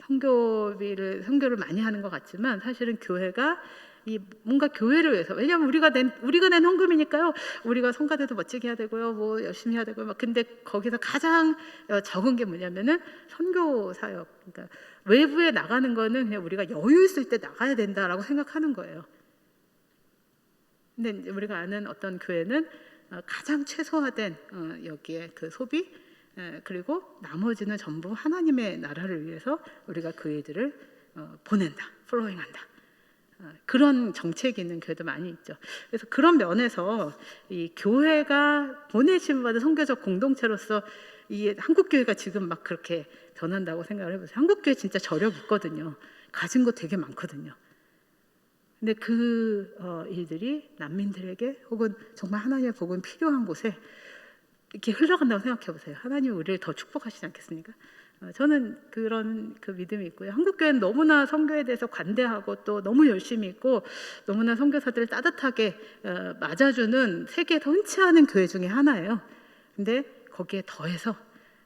Speaker 1: 선교를 많이 하는 것 같지만 사실은 교회가 이 뭔가 교회를 위해서, 왜냐하면 우리가 낸 헌금이니까요. 우리가 성가대도 멋지게 해야 되고요, 뭐 열심히 해야 되고요. 막 근데 거기서 가장 적은 게 뭐냐면은 선교 사역. 그러니까 외부에 나가는 거는 그냥 우리가 여유 있을 때 나가야 된다라고 생각하는 거예요. 근데 이제 우리가 아는 어떤 교회는 가장 최소화된 여기에 그 소비, 그리고 나머지는 전부 하나님의 나라를 위해서 우리가 그 일들을 보낸다, 플로잉한다. 그런 정책이 있는 교회도 많이 있죠. 그래서 그런 면에서 이 교회가 보내심 받은 선교적 공동체로서 이 한국 교회가 지금 막 그렇게 변한다고 생각을 해보세요. 한국 교회 진짜 저력 있거든요. 가진 거 되게 많거든요. 근데 그 일들이 난민들에게 혹은 정말 하나님의 복음 필요한 곳에 이렇게 흘러간다고 생각해 보세요. 하나님이 우리를 더 축복하시지 않겠습니까? 저는 그런 그 믿음이 있고요. 한국 교회는 너무나 선교에 대해서 관대하고 또 너무 열심히 있고 너무나 선교사들을 따뜻하게 맞아주는 세계에서 흔치 않은 교회 중에 하나예요. 근데 거기에 더해서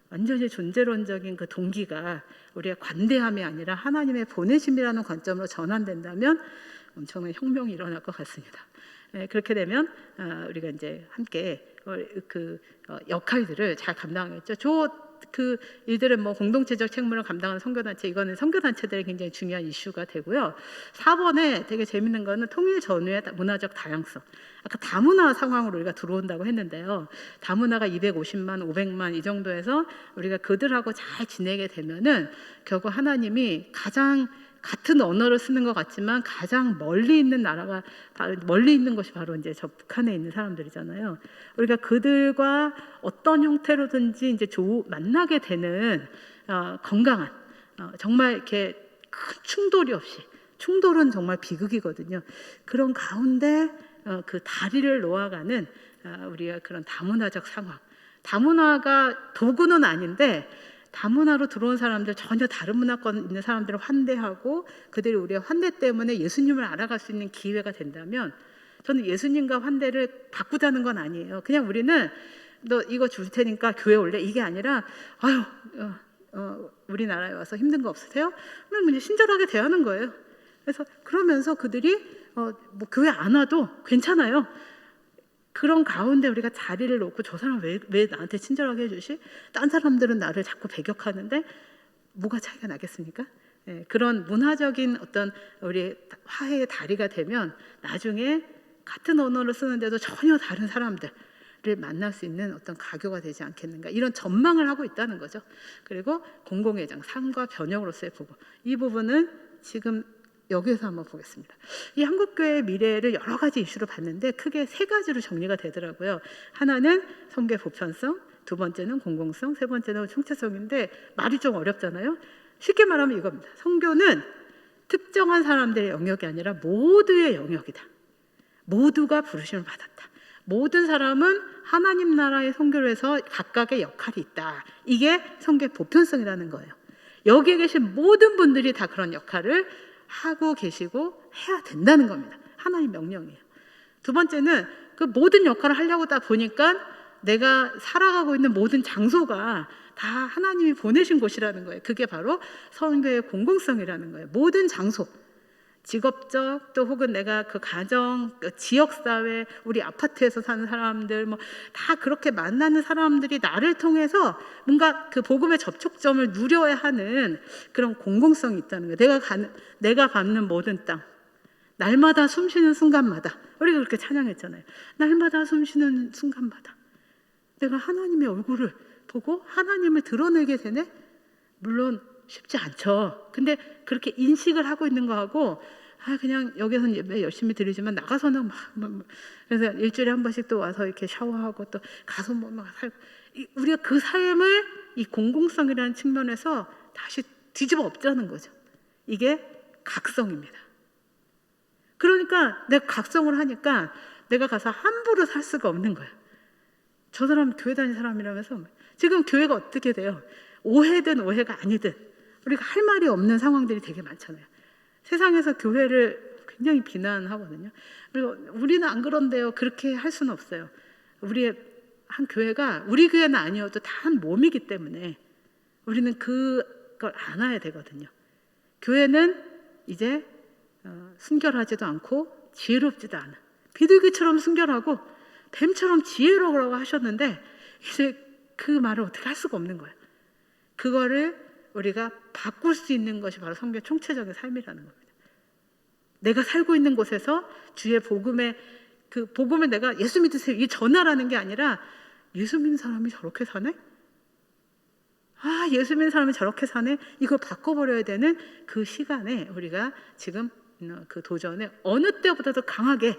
Speaker 1: 완전히 존재론적인 그 동기가 우리의 관대함이 아니라 하나님의 보내심이라는 관점으로 전환된다면 엄청난 혁명이 일어날 것 같습니다. 그렇게 되면 우리가 이제 함께 그 역할들을 잘 감당하겠죠. 그 일들은 뭐 공동체적 책무를 감당하는 선교단체, 이거는 선교단체들이 굉장히 중요한 이슈가 되고요. 4번에 되게 재밌는 거는 통일 전후의 문화적 다양성. 아까 다문화 상황으로 우리가 들어온다고 했는데요. 다문화가 250만, 500만 이 정도에서 우리가 그들하고 잘 지내게 되면은 결국 하나님이 가장 같은 언어를 쓰는 것 같지만 가장 멀리 있는 나라가 멀리 있는 것이 바로 이제 저 북한에 있는 사람들이잖아요. 우리가 그들과 어떤 형태로든지 이제 만나게 되는 건강한 정말 이렇게 큰 충돌이 없이, 충돌은 정말 비극이거든요. 그런 가운데 그 다리를 놓아가는 우리가 그런 다문화적 상황. 다문화가 도구는 아닌데 다문화로 들어온 사람들, 전혀 다른 문화권 있는 사람들을 환대하고 그들이 우리의 환대 때문에 예수님을 알아갈 수 있는 기회가 된다면, 저는 예수님과 환대를 바꾸자는 건 아니에요. 그냥 우리는 너 이거 줄 테니까 교회 올래? 이게 아니라 우리나라에 와서 힘든 거 없으세요? 그러면 이제 친절하게 대하는 거예요. 그래서 그러면서 그들이 뭐 교회 안 와도 괜찮아요. 그런 가운데 우리가 자리를 놓고 저 사람 왜 나한테 친절하게 해주시? 딴 사람들은 나를 자꾸 배격하는데 뭐가 차이가 나겠습니까? 예, 그런 문화적인 어떤 우리 화해의 다리가 되면 나중에 같은 언어를 쓰는데도 전혀 다른 사람들을 만날 수 있는 어떤 가교가 되지 않겠는가, 이런 전망을 하고 있다는 거죠. 그리고 공공회장, 삶과 변혁으로서의 부분, 이 부분은 지금 여기서 한번 보겠습니다. 이 한국교회의 미래를 여러 가지 이슈로 봤는데 크게 세 가지로 정리가 되더라고요. 하나는 선교의 보편성, 두 번째는 공공성, 세 번째는 총체성인데 말이 좀 어렵잖아요. 쉽게 말하면 이겁니다. 선교는 특정한 사람들의 영역이 아니라 모두의 영역이다. 모두가 부르심을 받았다. 모든 사람은 하나님 나라의 선교를 해서 각각의 역할이 있다. 이게 선교의 보편성이라는 거예요. 여기에 계신 모든 분들이 다 그런 역할을 하고 계시고 해야 된다는 겁니다. 하나님 명령이에요. 두 번째는 그 모든 역할을 하려고 다 보니까 내가 살아가고 있는 모든 장소가 다 하나님이 보내신 곳이라는 거예요. 그게 바로 선교의 공공성이라는 거예요. 모든 장소, 직업적 또 혹은 내가 그 가정, 그 지역사회, 우리 아파트에서 사는 사람들 뭐 다 그렇게 만나는 사람들이 나를 통해서 뭔가 그 복음의 접촉점을 누려야 하는 그런 공공성이 있다는 거예요. 내가 밟는 모든 땅, 날마다 숨쉬는 순간마다, 우리가 그렇게 찬양했잖아요. 날마다 숨쉬는 순간마다 내가 하나님의 얼굴을 보고 하나님을 드러내게 되네? 물론 쉽지 않죠. 근데 그렇게 인식을 하고 있는 거하고 그냥 여기서는 예배 열심히 드리지만 나가서는 막 그래서 일주일에 한 번씩 또 와서 이렇게 샤워하고 또 가서 막 살고, 우리가 그 삶을 이 공공성이라는 측면에서 다시 뒤집어 엎자는 거죠. 이게 각성입니다. 그러니까 내가 각성을 하니까 내가 가서 함부로 살 수가 없는 거예요. 저 사람 교회 다니는 사람이라면서 지금 교회가 어떻게 돼요? 오해든 오해가 아니든 우리가 할 말이 없는 상황들이 되게 많잖아요. 세상에서 교회를 굉장히 비난하거든요. 그리고 우리는 안 그런데요. 그렇게 할 수는 없어요. 우리의 한 교회가 우리 교회는 아니어도 다 한 몸이기 때문에 우리는 그걸 안아야 되거든요. 교회는 이제 순결하지도 않고 지혜롭지도 않아. 비둘기처럼 순결하고 뱀처럼 지혜로우라고 하셨는데 이제 그 말을 어떻게 할 수가 없는 거예요. 그거를 우리가 바꿀 수 있는 것이 바로 선교의 총체적인 삶이라는 겁니다. 내가 살고 있는 곳에서 주의 복음의 그 복음을 내가 예수 믿으세요 이 전하라는 게 아니라 예수 믿는 사람이 저렇게 사네? 예수 믿는 사람이 저렇게 사네? 이걸 바꿔버려야 되는 그 시간에 우리가 지금 그 도전에 어느 때보다도 강하게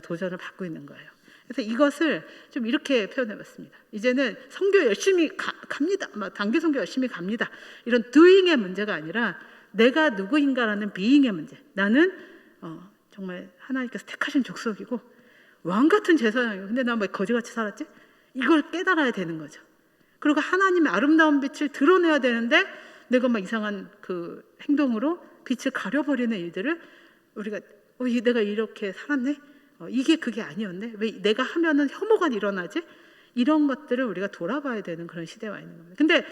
Speaker 1: 도전을 받고 있는 거예요. 그래서 이것을 좀 이렇게 표현해봤습니다. 이제는 선교 열심히 갑니다. 단기 선교 열심히 갑니다. 이런 doing의 문제가 아니라 내가 누구인가라는 being의 문제. 나는 정말 하나님께서 택하신 족속이고 왕 같은 제사장이고 근데 나 왜 거지같이 살았지? 이걸 깨달아야 되는 거죠. 그리고 하나님의 아름다운 빛을 드러내야 되는데 내가 막 이상한 그 행동으로 빛을 가려버리는 일들을 우리가 내가 이렇게 살았네? 이게 그게 아니었네? 왜 내가 하면은 혐오가 일어나지? 이런 것들을 우리가 돌아봐야 되는 그런 시대가 있는 겁니다. 근데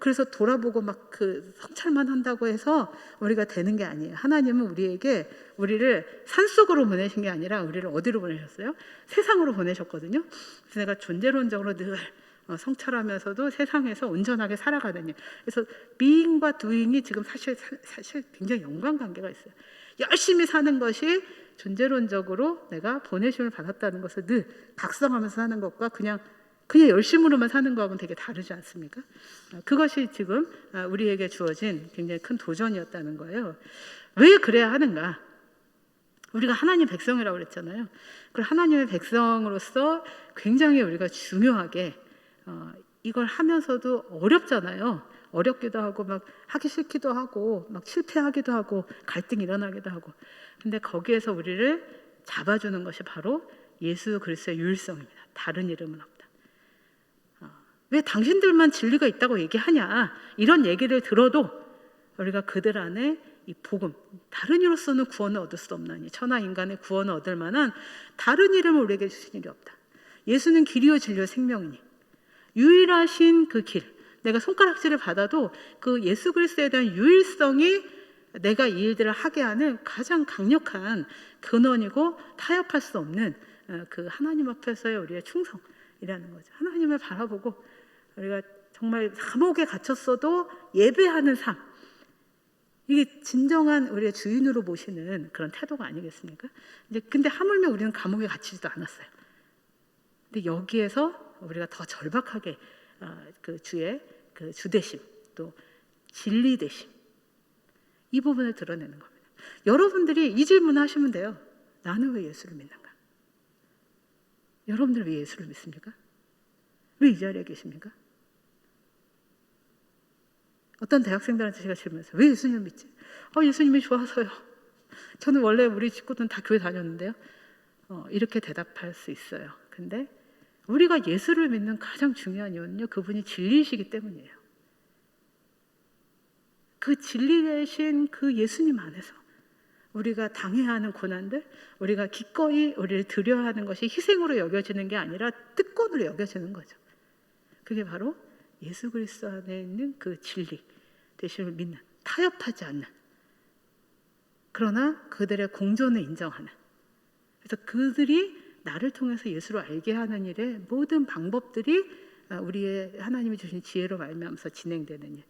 Speaker 1: 그래서 돌아보고 막 그 성찰만 한다고 해서 우리가 되는 게 아니에요. 하나님은 우리를 산속으로 보내신 게 아니라 우리를 어디로 보내셨어요? 세상으로 보내셨거든요. 그래서 내가 존재론적으로 늘 성찰하면서도 세상에서 온전하게 살아가는 일. 그래서 being과 doing이 지금 사실 굉장히 연관관계가 있어요. 열심히 사는 것이 존재론적으로 내가 보내심을 받았다는 것을 늘 각성하면서 사는 것과 그냥 열심으로만 사는 거하고는 되게 다르지 않습니까? 그것이 지금 우리에게 주어진 굉장히 큰 도전이었다는 거예요. 왜 그래야 하는가? 우리가 하나님 백성이라고 그랬잖아요. 그리고 하나님의 백성으로서 굉장히 우리가 중요하게 이걸 하면서도 어렵잖아요. 어렵기도 하고 막 하기 싫기도 하고 막 실패하기도 하고 갈등이 일어나기도 하고 근데 거기에서 우리를 잡아주는 것이 바로 예수 그리스도의 유일성입니다. 다른 이름은 없다. 왜 당신들만 진리가 있다고 얘기하냐 이런 얘기를 들어도 우리가 그들 안에 이 복음 다른 이로서는 구원을 얻을 수 없나니 천하 인간의 구원을 얻을 만한 다른 이름을 우리에게 주신 일이 없다. 예수는 길이요 진리요 생명이니 유일하신 그 길 내가 손가락질을 받아도 그 예수 그리스도에 대한 유일성이 내가 이 일들을 하게 하는 가장 강력한 근원이고 타협할 수 없는 그 하나님 앞에서의 우리의 충성이라는 거죠. 하나님을 바라보고 우리가 정말 감옥에 갇혔어도 예배하는 삶, 이게 진정한 우리의 주인으로 모시는 그런 태도가 아니겠습니까? 이제 근데 하물며 우리는 감옥에 갇히지도 않았어요. 근데 여기에서 우리가 더 절박하게 그 주의 그 주되심, 또 진리되심, 이 부분을 드러내는 겁니다. 여러분들이 이 질문을 하시면 돼요. 나는 왜 예수를 믿는가? 여러분들 왜 예수를 믿습니까? 왜 이 자리에 계십니까? 어떤 대학생들한테 제가 질문했어요. 왜 예수님을 믿지? 예수님이 좋아서요. 저는 원래 우리 식구들은 다 교회 다녔는데요. 이렇게 대답할 수 있어요. 근데 우리가 예수를 믿는 가장 중요한 이유는요, 그분이 진리이시기 때문이에요. 그 진리 되신 그 예수님 안에서 우리가 당해야 하는 고난들, 우리가 기꺼이 우리를 드려야 하는 것이 희생으로 여겨지는 게 아니라 특권으로 여겨지는 거죠. 그게 바로 예수 그리스도 안에 있는 그 진리 되심을 믿는, 타협하지 않는, 그러나 그들의 공존을 인정하는, 그래서 그들이 나를 통해서 예수를 알게 하는 일에 모든 방법들이 우리의 하나님이 주신 지혜로 말미암아서 진행되는 일.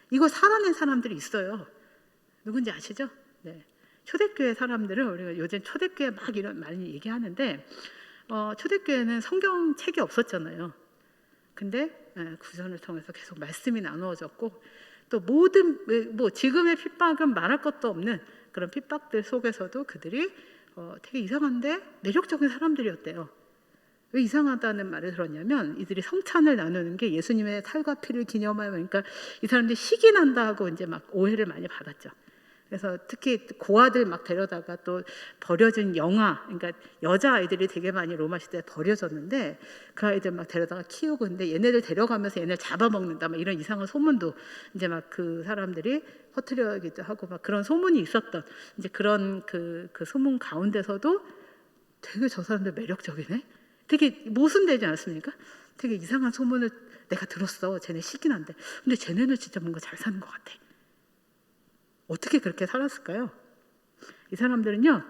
Speaker 1: 이거 살아낸 사람들이 있어요. 누군지 아시죠? 네. 초대교회 사람들은, 우리가 요즘 초대교회 막 이런 많이 얘기하는데, 초대교회는 성경책이 없었잖아요. 근데 구전을 통해서 계속 말씀이 나누어졌고, 또 모든 지금의 핍박은 말할 것도 없는 그런 핍박들 속에서도 그들이 되게 이상한데 매력적인 사람들이었대요. 왜 이상하다는 말을 들었냐면, 이들이 성찬을 나누는 게 예수님의 살과 피를 기념하여, 그러니까 이 사람들이 시기 난다 하고 이제 막 오해를 많이 받았죠. 그래서 특히 고아들 막 데려다가 또 버려진 영아, 그러니까 여자 아이들이 되게 많이 로마 시대에 버려졌는데, 그 아이들 막 데려다가 키우고, 근데 얘네들 데려가면서 얘네를 잡아먹는다, 막 이런 이상한 소문도 이제 막 그 사람들이 퍼뜨려기도 하고, 막 그런 소문이 있었던, 이제 그런 그 소문 가운데서도 되게 저 사람들 매력적이네, 되게 모순되지 않습니까? 되게 이상한 소문을 내가 들었어. 쟤네 시긴 한데, 근데 쟤네는 진짜 뭔가 잘 사는 것 같아. 어떻게 그렇게 살았을까요? 이 사람들은요,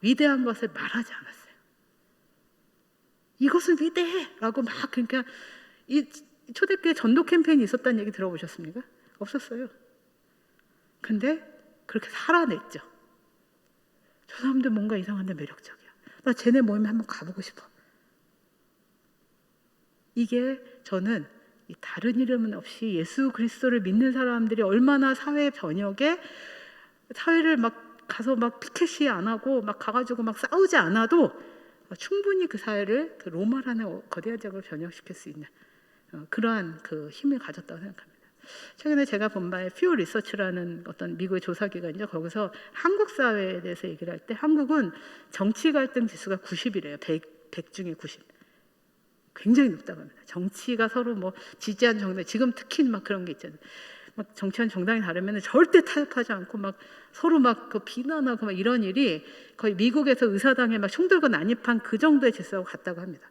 Speaker 1: 위대한 것을 말하지 않았어요. 이것은 위대해라고 막, 그러니까 이 초대교회 전도 캠페인이 있었다는 얘기 들어보셨습니까? 없었어요. 근데 그렇게 살아냈죠. 저 사람들 뭔가 이상한데 매력적이야. 나 쟤네 모임에 한번 가보고 싶어. 이게 저는 이 다른 이름은 없이 예수 그리스도를 믿는 사람들이 얼마나 사회 변혁에, 사회를 막 가서 막 피켓이 안 하고 막 가가지고 막 싸우지 않아도 충분히 그 사회를 그 로마라는 거대한 지역으로 변혁시킬 수 있는 그러한 그 힘을 가졌다고 생각합니다. 최근에 제가 본 바에 퓨 리서치라는 어떤 미국의 조사기관이죠. 거기서 한국 사회에 대해서 얘기를 할 때, 한국은 정치 갈등 지수가 90이래요. 100 중에 90. 굉장히 높다고 합니다. 정치가 서로 뭐 지지한 정당, 지금 특히 막 그런 게 있잖아요. 막 정치한 정당이 다르면 절대 타협하지 않고 막 서로 막 그 비난하고 막 이런 일이 거의 미국에서 의사당에 막 총 들고 난입한 그 정도의 지수하고 같다고 합니다.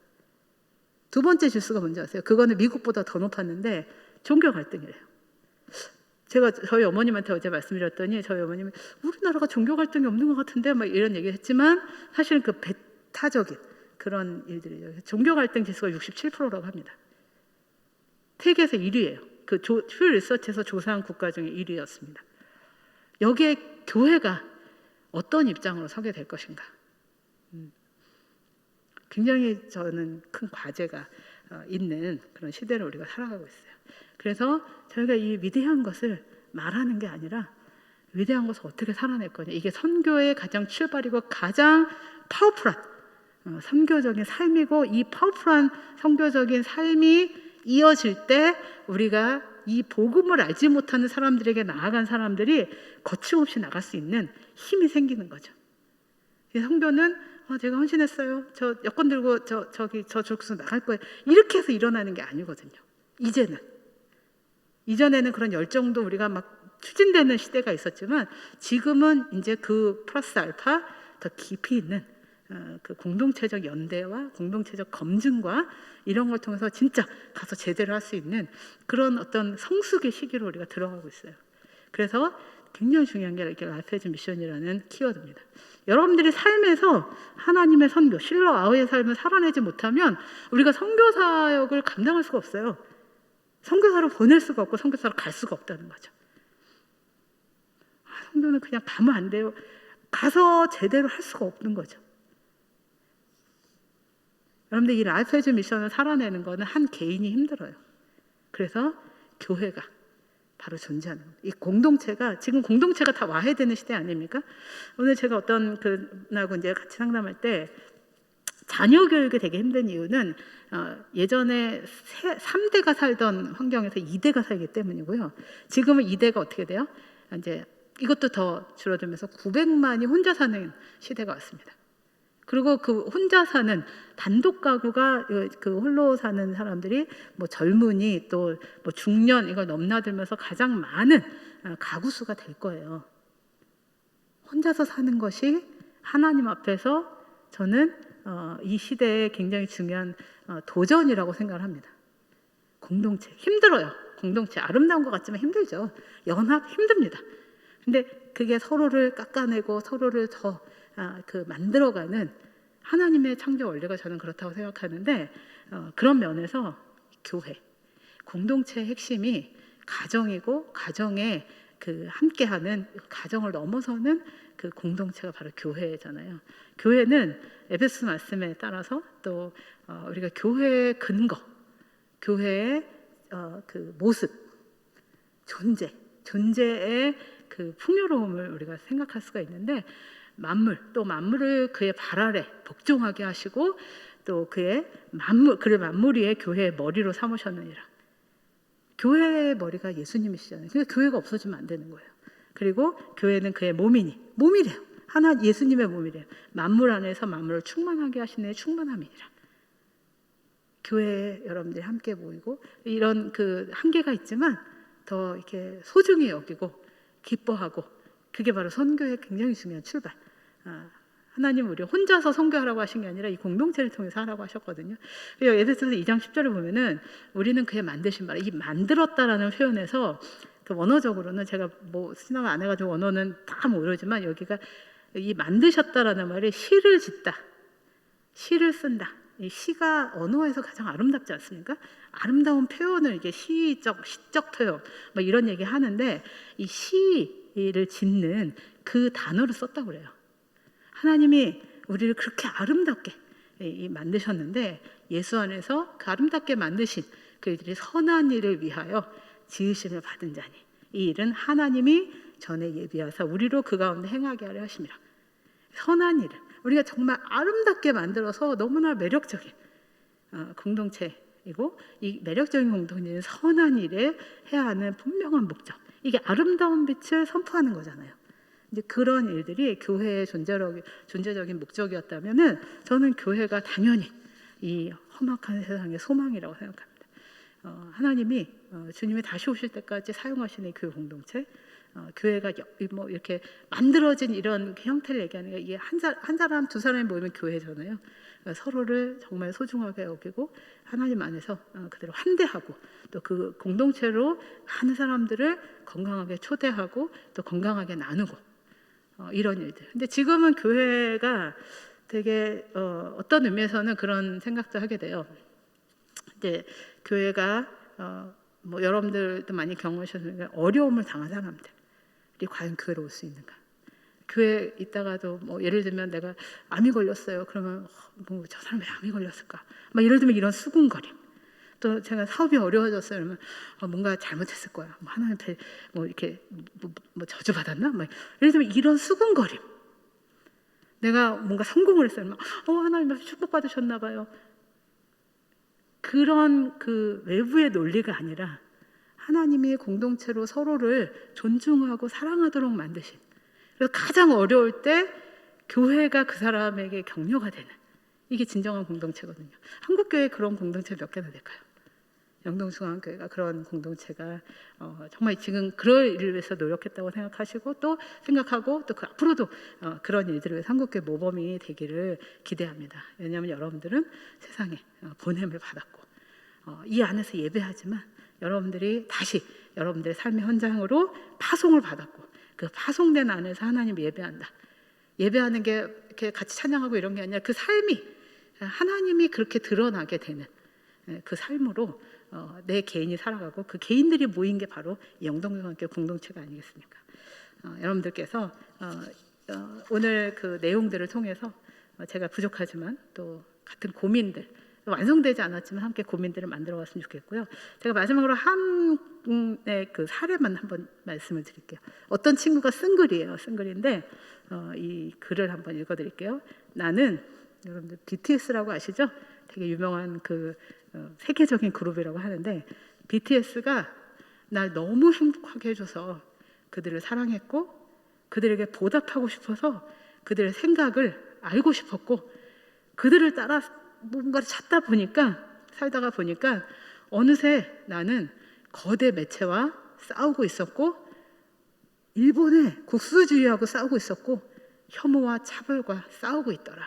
Speaker 1: 두 번째 지수가 뭔지 아세요? 그거는 미국보다 더 높았는데 종교 갈등이래요. 제가 저희 어머님한테 어제 말씀드렸더니 저희 어머님이 우리나라가 종교 갈등이 없는 것 같은데 막 이런 얘기를 했지만, 사실은 그 배타적인 그런 일들이죠. 종교 갈등 지수가 67%라고 합니다. 세계에서 1위예요. 그 퓨 리서치에서 조사한 국가 중에 1위였습니다. 여기에 교회가 어떤 입장으로 서게 될 것인가? 굉장히 저는 큰 과제가 있는 그런 시대를 우리가 살아가고 있어요. 그래서 저희가 이 위대한 것을 말하는 게 아니라 위대한 것을 어떻게 살아낼 거냐. 이게 선교의 가장 출발이고 가장 파워풀한 선교적인 삶이고, 이 파워풀한 선교적인 삶이 이어질 때 우리가 이 복음을 알지 못하는 사람들에게 나아간 사람들이 거침없이 나갈 수 있는 힘이 생기는 거죠. 선교는 제가 헌신했어요. 저 여권 들고 저쪽에서 나갈 거예요. 이렇게 해서 일어나는 게 아니거든요. 이전에는 그런 열정도 우리가 막 추진되는 시대가 있었지만, 지금은 이제 그 플러스 알파 더 깊이 있는 그 공동체적 연대와 공동체적 검증과 이런 걸 통해서 진짜 가서 제대로 할 수 있는 그런 어떤 성숙의 시기로 우리가 들어가고 있어요. 그래서 굉장히 중요한 게 이렇게 라이프 에즈 미션이라는 키워드입니다. 여러분들이 삶에서 하나님의 선교, 실러 아우의 삶을 살아내지 못하면 우리가 선교 사역을 감당할 수가 없어요. 선교사로 보낼 수가 없고 선교사로 갈 수가 없다는 거죠. 선교는 그냥 가면 안 돼요. 가서 제대로 할 수가 없는 거죠. 여러분들 이 라이프 에즈 미션을 살아내는 거는 한 개인이 힘들어요. 그래서 교회가 바로 존재하는 거예요. 이 공동체가 지금 공동체가 다 와해되는 시대 아닙니까? 오늘 제가 어떤 그분하고 이제 같이 상담할 때 자녀 교육이 되게 힘든 이유는 예전에 3대가 살던 환경에서 2대가 살기 때문이고요. 지금은 2대가 어떻게 돼요? 이제 이것도 더 줄어들면서 900만이 혼자 사는 시대가 왔습니다. 그리고 그 혼자 사는 단독 가구가 그 홀로 사는 사람들이 뭐 젊은이 또 뭐 중년 이걸 넘나들면서 가장 많은 가구 수가 될 거예요. 혼자서 사는 것이 하나님 앞에서 저는 이 시대에 굉장히 중요한 도전이라고 생각을 합니다. 공동체 힘들어요. 공동체 아름다운 것 같지만 힘들죠. 연합 힘듭니다. 근데 그게 서로를 깎아내고 서로를 더 만들어가는 하나님의 창조 원리가 저는 그렇다고 생각하는데 그런 면에서 교회, 공동체의 핵심이 가정이고 가정에 그 함께하는 가정을 넘어서는 그 공동체가 바로 교회잖아요. 교회는 에베소 말씀에 따라서 또 우리가 교회의 근거, 교회의 그 모습, 존재의 그 풍요로움을 우리가 생각할 수가 있는데 또 만물을 그의 발 아래 복종하게 하시고 또 그의 만물 위에 교회의 머리로 삼으셨느니라. 교회의 머리가 예수님이시잖아요. 그러니까 교회가 없어지면 안 되는 거예요. 그리고 교회는 그의 몸이래요. 예수님의 몸이래요. 만물 안에서 만물을 충만하게 하시는 충만함이니라. 교회에 여러분들이 함께 모이고 이런 그 한계가 있지만 더 이렇게 소중히 여기고 기뻐하고 그게 바로 선교의 굉장히 중요한 출발. 하나님 우리 혼자서 선교하라고 하신 게 아니라 이 공동체를 통해서 하라고 하셨거든요. 에베소서 2장 10절을 보면은 우리는 그의 만드신 바라 이 만들었다라는 표현에서 그 원어적으로는 제가 뭐 신앙을 안 해가지고 원어는 다 모르지만 여기가 이 만드셨다라는 말이 시를 짓다, 시를 쓴다. 이 시가 언어에서 가장 아름답지 않습니까? 아름다운 표현을 이게 시적 표현 뭐 이런 얘기 하는데 이 시를 짓는 그 단어를 썼다고 그래요. 하나님이 우리를 그렇게 아름답게 만드셨는데 예수 안에서 그 아름답게 만드신 그들이 선한 일을 위하여 지으심을 받은 자니 이 일은 하나님이 전에 예비하사 우리로 그 가운데 행하게 하려 하심이라. 선한 일을 우리가 정말 아름답게 만들어서 너무나 매력적인 공동체이고 이 매력적인 공동체는 선한 일에 해야 하는 분명한 목적, 이게 아름다운 빛을 선포하는 거잖아요. 이제 그런 일들이 교회의 존재적인 목적이었다면은 저는 교회가 당연히 이 험악한 세상의 소망이라고 생각합니다. 하나님이 주님이 다시 오실 때까지 사용하시는 교회 공동체, 교회가 뭐 이렇게 만들어진 이런 형태를 얘기하는 게 이게 한 사람 두 사람이 모이면 교회잖아요. 서로를 정말 소중하게 여기고 하나님 안에서 그대로 환대하고 또 그 공동체로 많은 사람들을 건강하게 초대하고 또 건강하게 나누고 이런 일들. 근데 지금은 교회가 되게 어떤 의미에서는 그런 생각도 하게 돼요. 이제 교회가 뭐 여러분들도 많이 경험하셨으니까 어려움을 당한 사람들이 과연 교회로 올 수 있는가? 교회에 있다가도 뭐 예를 들면 내가 암이 걸렸어요. 그러면 뭐 저 사람 왜 암이 걸렸을까? 막 예를 들면 이런 수군거림. 또 제가 사업이 어려워졌어요. 그러면 뭔가 잘못했을 거야. 뭐 하나님한테 뭐 이렇게 뭐 저주받았나? 막 예를 들면 이런 수군거림. 내가 뭔가 성공을 했어요. 하나님 축복받으셨나 봐요. 그런 그 외부의 논리가 아니라 하나님이 공동체로 서로를 존중하고 사랑하도록 만드신, 그래서 가장 어려울 때 교회가 그 사람에게 격려가 되는, 이게 진정한 공동체거든요. 한국교회 그런 공동체 몇 개나 될까요? 영동중앙교회가 그런 공동체가 정말 지금 그럴 일을 위해서 노력했다고 생각하시고 또 생각하고 또 그 앞으로도 그런 일들을 위해서 한국교회 모범이 되기를 기대합니다. 왜냐하면 여러분들은 세상에 보냄을 받았고 이 안에서 예배하지만 여러분들이 다시 여러분들의 삶의 현장으로 파송을 받았고 그 파송된 안에서 하나님 예배한다. 예배하는 게 이렇게 같이 찬양하고 이런 게 아니라 그 삶이 하나님이 그렇게 드러나게 되는 그 삶으로 내 개인이 살아가고 그 개인들이 모인 게 바로 이 영동중앙교회 공동체가 아니겠습니까? 여러분들께서 오늘 그 내용들을 통해서 제가 부족하지만 또 같은 고민들 완성되지 않았지만 함께 고민들을 만들어갔으면 좋겠고요. 제가 마지막으로 한 그 사례만 한번 말씀을 드릴게요. 어떤 친구가 쓴 글이에요. 쓴 글인데 이 글을 한번 읽어드릴게요. 나는 여러분들 BTS라고 아시죠? 되게 유명한 그 세계적인 그룹이라고 하는데 BTS가 날 너무 행복하게 해줘서 그들을 사랑했고 그들에게 보답하고 싶어서 그들의 생각을 알고 싶었고 그들을 따라 뭔가를 찾다 보니까 살다가 보니까 어느새 나는 거대 매체와 싸우고 있었고 일본의 국수주의하고 싸우고 있었고 혐오와 차별과 싸우고 있더라.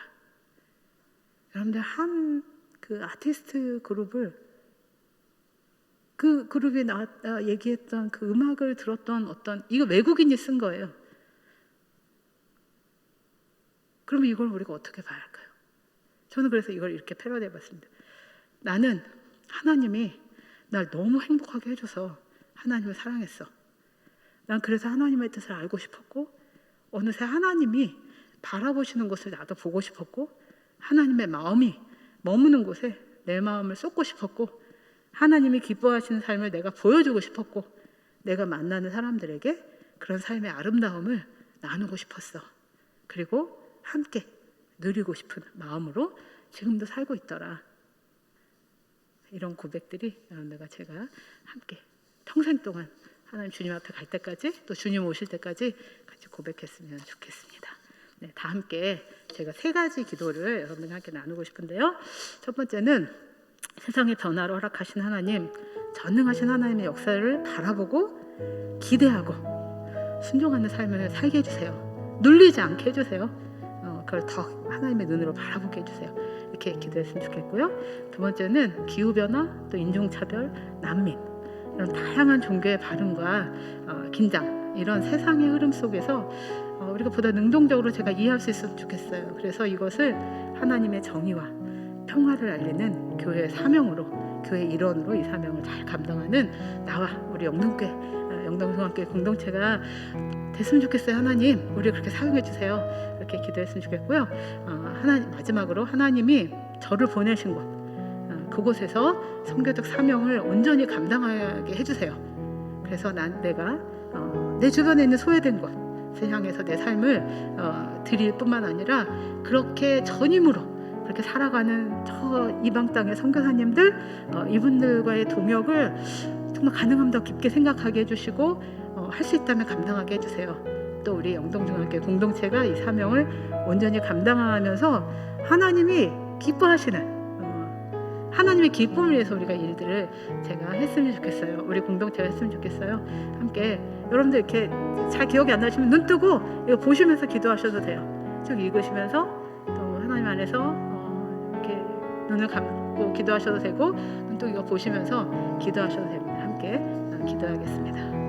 Speaker 1: 여러분들 한 그 아티스트 그룹을 그 그룹이 얘기했던 그 음악을 들었던 어떤 이거 외국인이 쓴 거예요. 그러면 이걸 우리가 어떻게 봐야 할까요? 저는 그래서 이걸 이렇게 패러디해봤습니다. 나는 하나님이 날 너무 행복하게 해줘서 하나님을 사랑했어. 난 그래서 하나님의 뜻을 알고 싶었고 어느새 하나님이 바라보시는 것을 나도 보고 싶었고 하나님의 마음이 머무는 곳에 내 마음을 쏟고 싶었고 하나님이 기뻐하시는 삶을 내가 보여주고 싶었고 내가 만나는 사람들에게 그런 삶의 아름다움을 나누고 싶었어. 그리고 함께 누리고 싶은 마음으로 지금도 살고 있더라. 이런 고백들이 여러분들과 제가 함께 평생 동안 하나님 주님 앞에 갈 때까지 또 주님 오실 때까지 같이 고백했으면 좋겠습니다. 네, 다 함께 제가 3가지 기도를 여러분들과 함께 나누고 싶은데요. 첫 번째는 세상의 변화를 허락하신 하나님, 전능하신 하나님의 역사를 바라보고 기대하고 순종하는 삶을 살게 해주세요. 눌리지 않게 해주세요. 그걸 더 하나님의 눈으로 바라보게 해주세요. 이렇게 기도했으면 좋겠고요. 두 번째는 기후변화, 또 인종차별, 난민 이런 다양한 종교의 발음과 긴장 이런 세상의 흐름 속에서 우리가 보다 능동적으로 제가 이해할 수 있으면 좋겠어요. 그래서 이것을 하나님의 정의와 평화를 알리는 교회의 사명으로 교회의 일원으로 이 사명을 잘 감당하는 나와 우리 영동중앙교회 공동체가 됐으면 좋겠어요. 하나님 우리 그렇게 사용해 주세요. 이렇게 기도했으면 좋겠고요. 마지막으로 하나님이 저를 보내신 곳 그곳에서 선교적 사명을 온전히 감당하게 해주세요. 그래서 내가 내 주변에 있는 소외된 곳 세상에서 내 삶을 드릴 뿐만 아니라 그렇게 전임으로 그렇게 살아가는 저 이방 땅의 선교사님들 이분들과의 동역을 정말 가능하면 더 깊게 생각하게 해주시고 할 수 있다면 감당하게 해주세요. 또 우리 영동중앙교회 공동체가 이 사명을 온전히 감당하면서 하나님이 기뻐하시는 하나님의 기쁨을 위해서 우리가 일들을 제가 했으면 좋겠어요. 우리 공동체가 했으면 좋겠어요. 함께 여러분들 이렇게 잘 기억이 안 나시면 눈 뜨고 이거 보시면서 기도하셔도 돼요. 쭉 읽으시면서 또 하나님 안에서 이렇게 눈을 감고 기도하셔도 되고 눈 뜨고 이거 보시면서 기도하셔도 됩니다. 함께 기도하겠습니다.